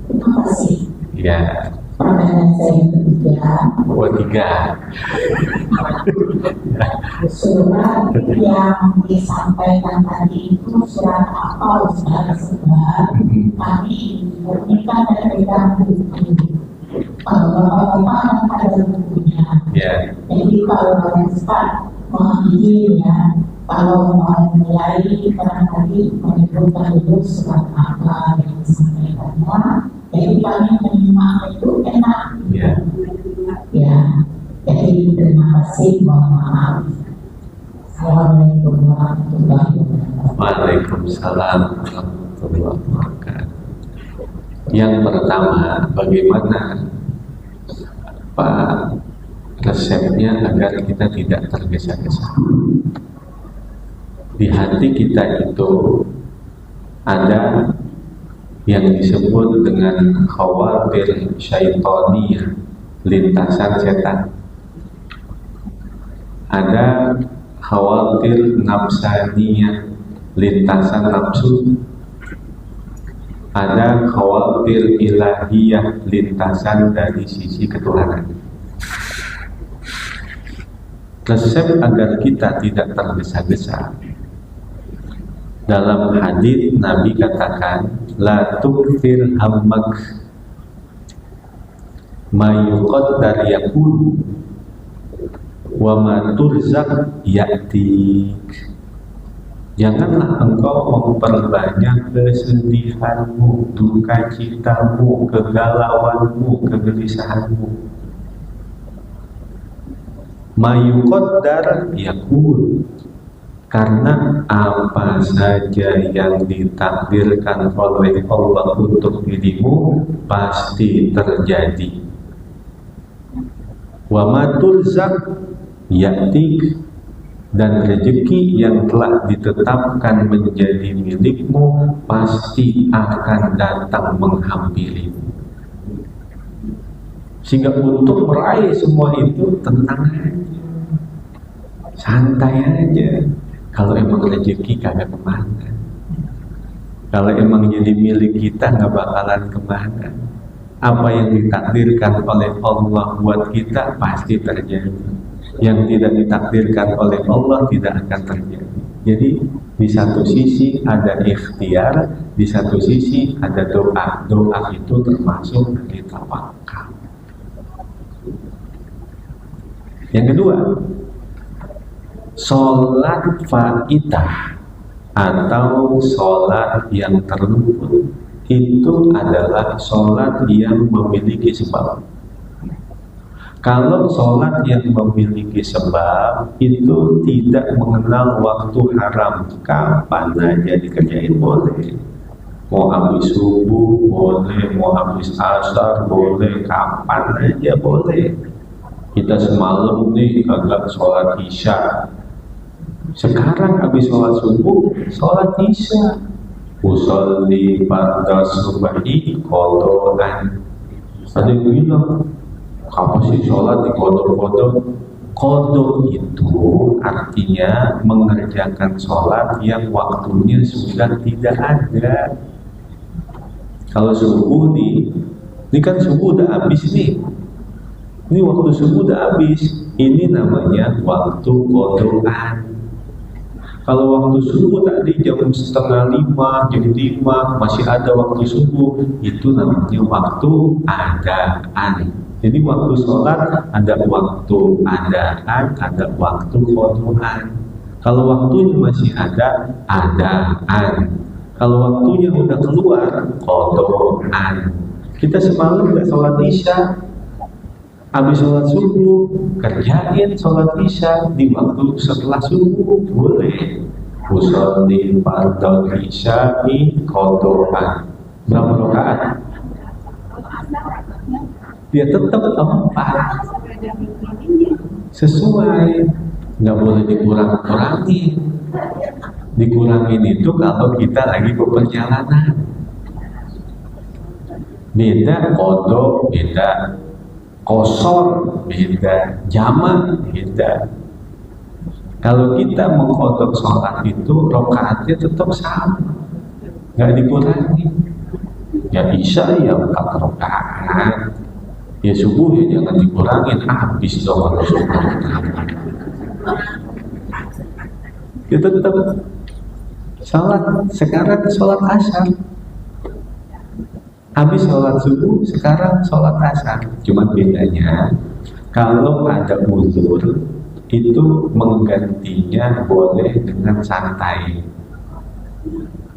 Terima kasih. Ya. Pertanyaan saya yang ketiga. Surat yang disampaikan tadi itu surat apa Ustaz? Sebab kami menemukan dari buku. Kalau bapak ada bukunya. Ya. Jadi kalau Ustaz mengambil ya, kalau mau mulai barangkali menyebutkan dulu surat apa yang disampaikannya. Jadi kami menyimak itu enak. Ya. Ya. Jadi terima kasih, mohon maaf. Assalamualaikum warahmatullahi wabarakatuh. Waalaikumsalam warahmatullahi wabarakatuh. Yang pertama, bagaimana resepnya agar kita tidak tergesa-gesa? Di hati kita itu ada yang disebut dengan khawatir syaitaniyah, lintasan setan. Ada khawatir nafsaniyah, lintasan nafsu. Ada khawatir ilahiyah, lintasan dari sisi ketuhanan. Resep agar kita tidak tergesa-gesa, dalam hadis Nabi katakan, la tukfir hammak ma yuqaddar yakun wa ma turzaq ya'tik. Janganlah engkau memperbanyak kesedihanmu, duka citamu, kegalauanmu, kegelisahanmu. Ma yuqaddar yakun, karena apa saja yang ditakdirkan oleh Allah untuk dirimu pasti terjadi. Wa ma turzaq ya'tik, dan rezeki yang telah ditetapkan menjadi milikmu pasti akan datang menghampirimu. Sehingga untuk meraih semua itu tenang aja, santai aja. Kalau emang rezeki kagak kemana, Kalau emang jadi milik kita nggak bakalan kemana. Apa yang ditakdirkan oleh Allah buat kita pasti terjadi. Yang tidak ditakdirkan oleh Allah tidak akan terjadi. Jadi di satu sisi ada ikhtiar, di satu sisi ada doa. Doa itu termasuk dari tawakal. Yang kedua, sholat faidah atau sholat yang terluput itu adalah sholat yang memiliki sebab. Kalau sholat yang memiliki sebab itu tidak mengenal waktu haram, kapan aja dikerjain boleh. Mau habis subuh boleh, mau habis asar boleh, kapan aja boleh. Kita semalam nih kagak sholat isya, sekarang habis sholat subuh, sholat isya. Usolli pada subahi kodokan. Ada yang bilang, apa sih sholat di kodok-kodok? Kodok itu artinya mengerjakan sholat yang waktunya sudah tidak ada. Kalau subuh nih, ini kan subuh udah habis nih. Ini waktu subuh udah habis. Ini namanya waktu kodokan. Kalau waktu subuh tadi jam 4:30, jam 5 masih ada waktu subuh, itu namanya waktu adaan. Jadi waktu sholat ada waktu adaan, ada waktu kodokan. Kalau waktunya masih ada, adaan. Kalau waktunya udah keluar, kodokan. Kita semalam nggak sholat isya, habis sholat subuh, kerjain sholat isya di waktu setelah subuh, boleh. Usolli fardhu isya'i kodokan. Berapa rakaat? Dia tetap 4. Sesuai, nggak boleh dikurang-kurangin. Dikurangin itu kalau kita lagi berperjalanan. Beda kodok, beda kosor, beda jamak, beda. Kalau kita mengkodok sholat itu rakaatnya tetap sama, nggak dikurangi. Ya isya ya 4 rakaat, ya subuh ya jangan dikurangin, habis dong kalau subuh. Kita tetap sholat. Sekarang sholat asar, habis sholat subuh, sekarang sholat asar. Cuma bedanya kalau ada uzur itu menggantinya boleh dengan santai.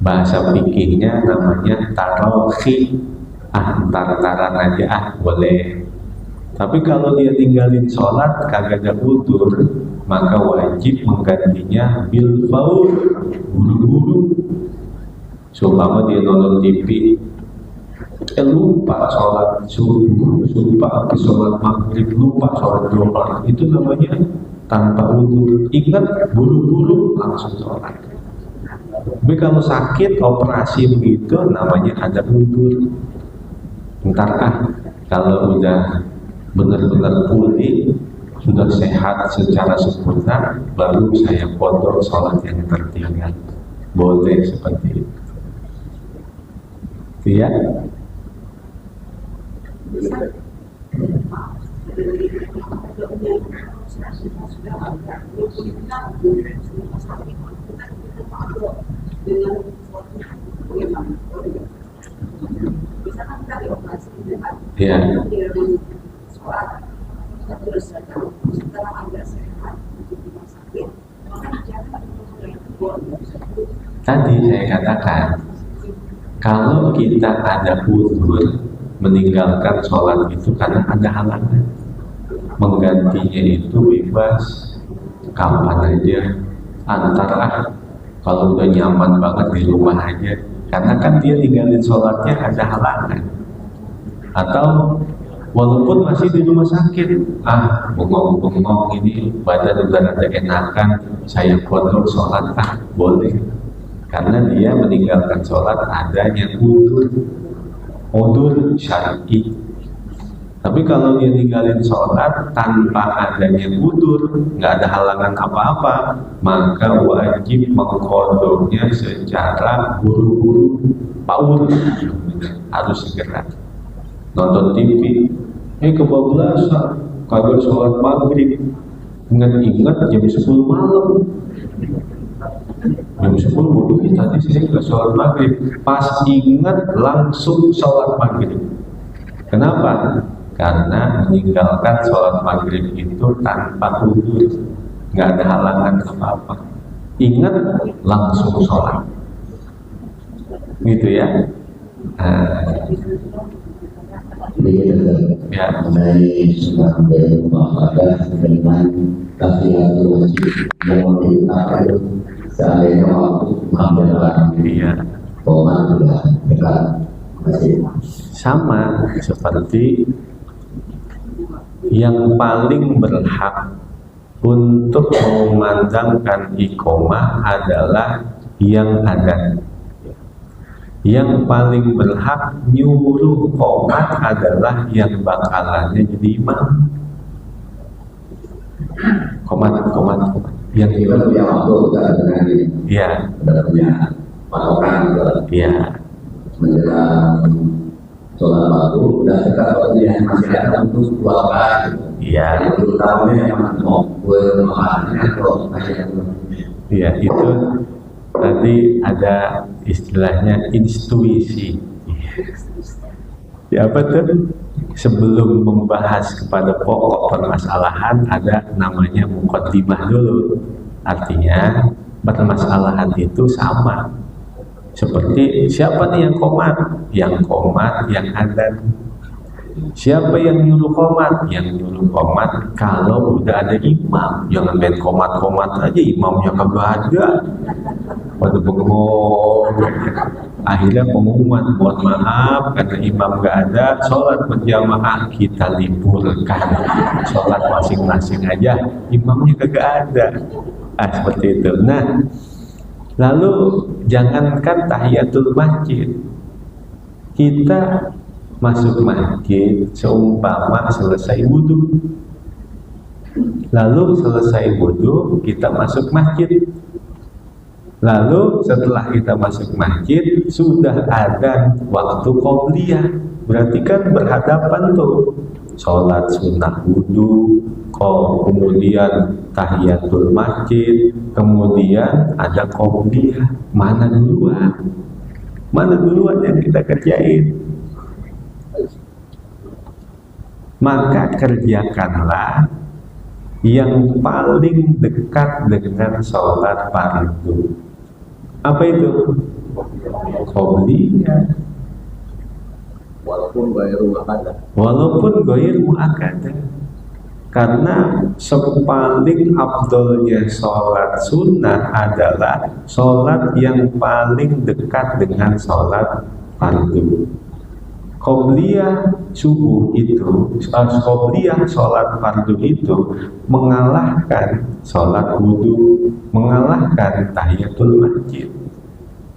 Bahasa fikihnya namanya tarohi, ntar-ntaran aja boleh. Tapi kalau dia tinggalin sholat kagak ada uzur, maka wajib menggantinya bil faur, buru-buru. Seumpama dia nonton TV, lupa sholat subuh, lupa habis sholat maghrib, lupa sholat duha, itu namanya tanpa uzur. Ingat, buru-buru langsung sholat. Tapi kalau sakit, operasi begitu, namanya ada uzur. Ntar kalau udah benar-benar pulih, sudah sehat secara sempurna, baru saya kodok sholat yang tertinggal. Boleh seperti itu. Ya. Ya. Tadi saya katakan, kalau kita ada uzur meninggalkan sholat itu karena ada halangan, menggantinya itu bebas kapan aja. Antara kalau udah nyaman banget di rumah aja, karena kan dia tinggalin sholatnya ada halangan. Atau walaupun masih di rumah sakit, bengong-bengong ini badan udah ada enakan, saya kodok sholat, boleh. Karena dia meninggalkan sholat adanya uzur syar'i. Tapi kalau dia ninggalin sholat tanpa adanya udzur, nggak ada halangan apa-apa, maka wajib mengqadhonya secara buru-buru, paur, harus segera. Nonton TV, kebablasan, kagak sholat maghrib, ingat-ingat jam 10 malam. Jam 10 bodoh, tadi saya nggak sholat maghrib. Pas ingat langsung sholat maghrib. Kenapa? Karena meninggalkan sholat maghrib itu tanpa udzur, nggak ada halangan apa-apa. Ingat langsung sholat, gitu ya. Ya. Mengenai sunnah muamalah dengan tahiyatul masjid yang dilakukan seandainya waktu menjelang komat sudah dekat masjid. Sama seperti yang paling berhak untuk mengumandangkan iqomah adalah yang ada. Yang paling berhak nyuruh qomat adalah yang bakalannya jadi imam. Qomat. Yang kita punya waktu dengan ya, punya patokan ya, menjelang sholat waktu dan dekat waktu yang masih ada untuk dua kali. Iya. Terutama yang mau makannya kalau banyak. Iya, itu tadi ada istilahnya intuisi. Ya, apa tuh? Sebelum membahas kepada pokok permasalahan ada namanya muqaddimah dulu. Artinya permasalahan itu sama. Seperti siapa nih yang qomat? Yang qomat yang ada. Siapa yang nyuruh qomat? Yang nyuruh qomat kalau udah ada imam. Jangan main qomat aja, imamnya kagak ada. Pada bengong. Akhirnya pengumuman, mohon maaf karena imam gak ada, sholat berjamaah kita liburkan. Sholat masing-masing aja, imamnya kagak ada. Seperti itu. Nah, lalu jangankan tahiyatul masjid, kita masuk masjid seumpama selesai wudhu. Lalu selesai wudhu kita masuk masjid. Lalu setelah kita masuk masjid sudah ada waktu qobliyah. Berarti kan berhadapan tuh sholat sunnah wudhu, kemudian tahiyatul masjid, kemudian ada qobliyah. Mana duluan? Mana duluan yang kita kerjain? Maka kerjakanlah yang paling dekat dengan sholat fardu. Apa itu? Qobliyah. Walaupun ghairu muakkadah. Walaupun ghairu muakkadah. Karena sepaling afdolnya sholat sunnah adalah sholat yang paling dekat dengan sholat fardu. Qobliyah subuh itu, qobliyah sholat fardu itu mengalahkan sholat wudhu, mengalahkan tahiyatul masjid.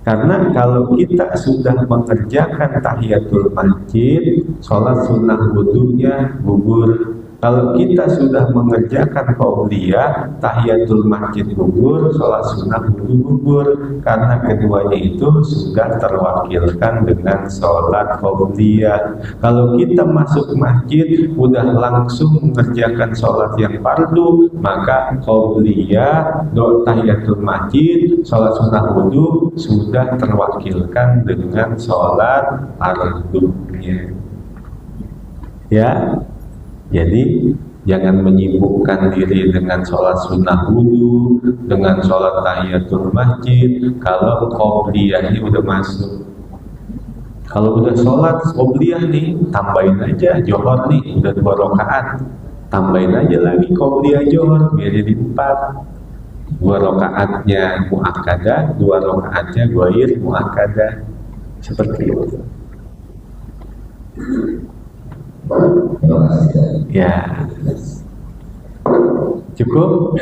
Karena kalau kita sudah mengerjakan tahiyatul masjid, sholat sunnah wudhunya gugur. Kalau kita sudah mengerjakan qobliyah, tahiyatul masjid gugur, sholat sunnah wudhu gugur. Karena keduanya itu sudah terwakilkan dengan sholat qobliyah. Kalau kita masuk masjid, udah langsung mengerjakan sholat yang fardu, maka qobliyah, tahiyatul masjid, sholat sunnah wudhu sudah terwakilkan dengan sholat fardunya. Ya. Jadi jangan menyibukkan diri dengan sholat sunnah wudhu, dengan sholat tahiyatul masjid. Kalau qobliyahnya udah masuk, kalau udah sholat qobliyah nih, tambahin aja johor nih, udah 2 rakaat, tambahin aja lagi qobliyah johor, biar jadi 4. 2 rakaatnya muakkadah, 2 rakaatnya ghair muakkadah, seperti itu. Ya, cukup.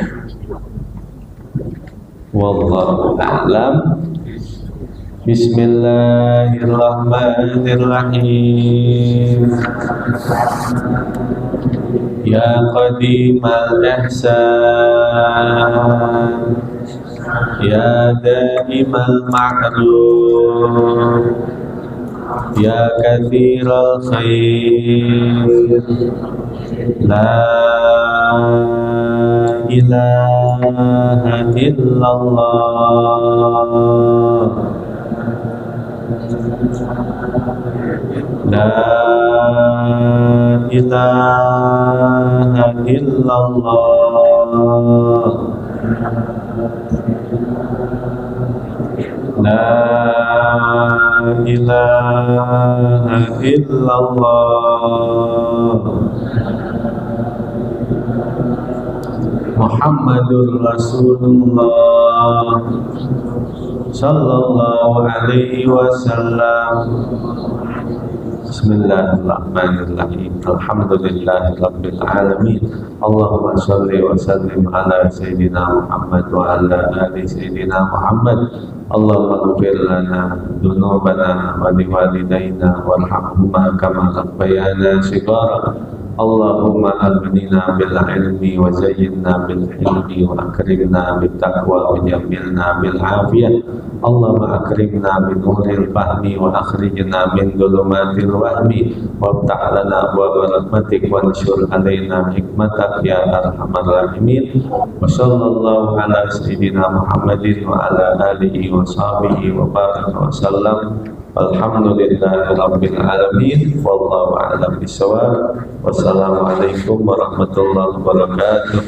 Wallahu a'lam. Bismillahirrahmanirrahim. Ya Qadimal Ihsan, Ya Daimal Ma'ruf, Ya Kathiral Khair, La ilaha illallah, La ilaha illallah, La ilaha illallah, Muhammadur Rasulullah sallallahu alaihi wasallam. Bismillahirrahmanirrahim. Alhamdulillahi rabbil alamin. Allahumma shalli wa sallim ala sayyidina Muhammad wa ala ali sayyidina Muhammad. Allahumma ighfir lana dzunubana wa liwalidayna warhamhuma kama rabbayana shighara. Allahumma aghnina bil ilmi wa zayyinna bil hilmi wa akrimna bit taqwa wa jammilna bil afiyah. Allahumma akrimna bin nuril fahmi wa akhrijna min dhulumatil wahmi waftah lana abwaaba rahmatik wa anshur alaina hikmatak ya arhamar rahimin. Wa sallallahu ala sayyidina Muhammadin wa ala alihi wa sahbihi wa baraka wa sallam. Alhamdulillahi rabbil alamin. Wallahu a'lam bishawab. Wassalamualaikum warahmatullahi wabarakatuh.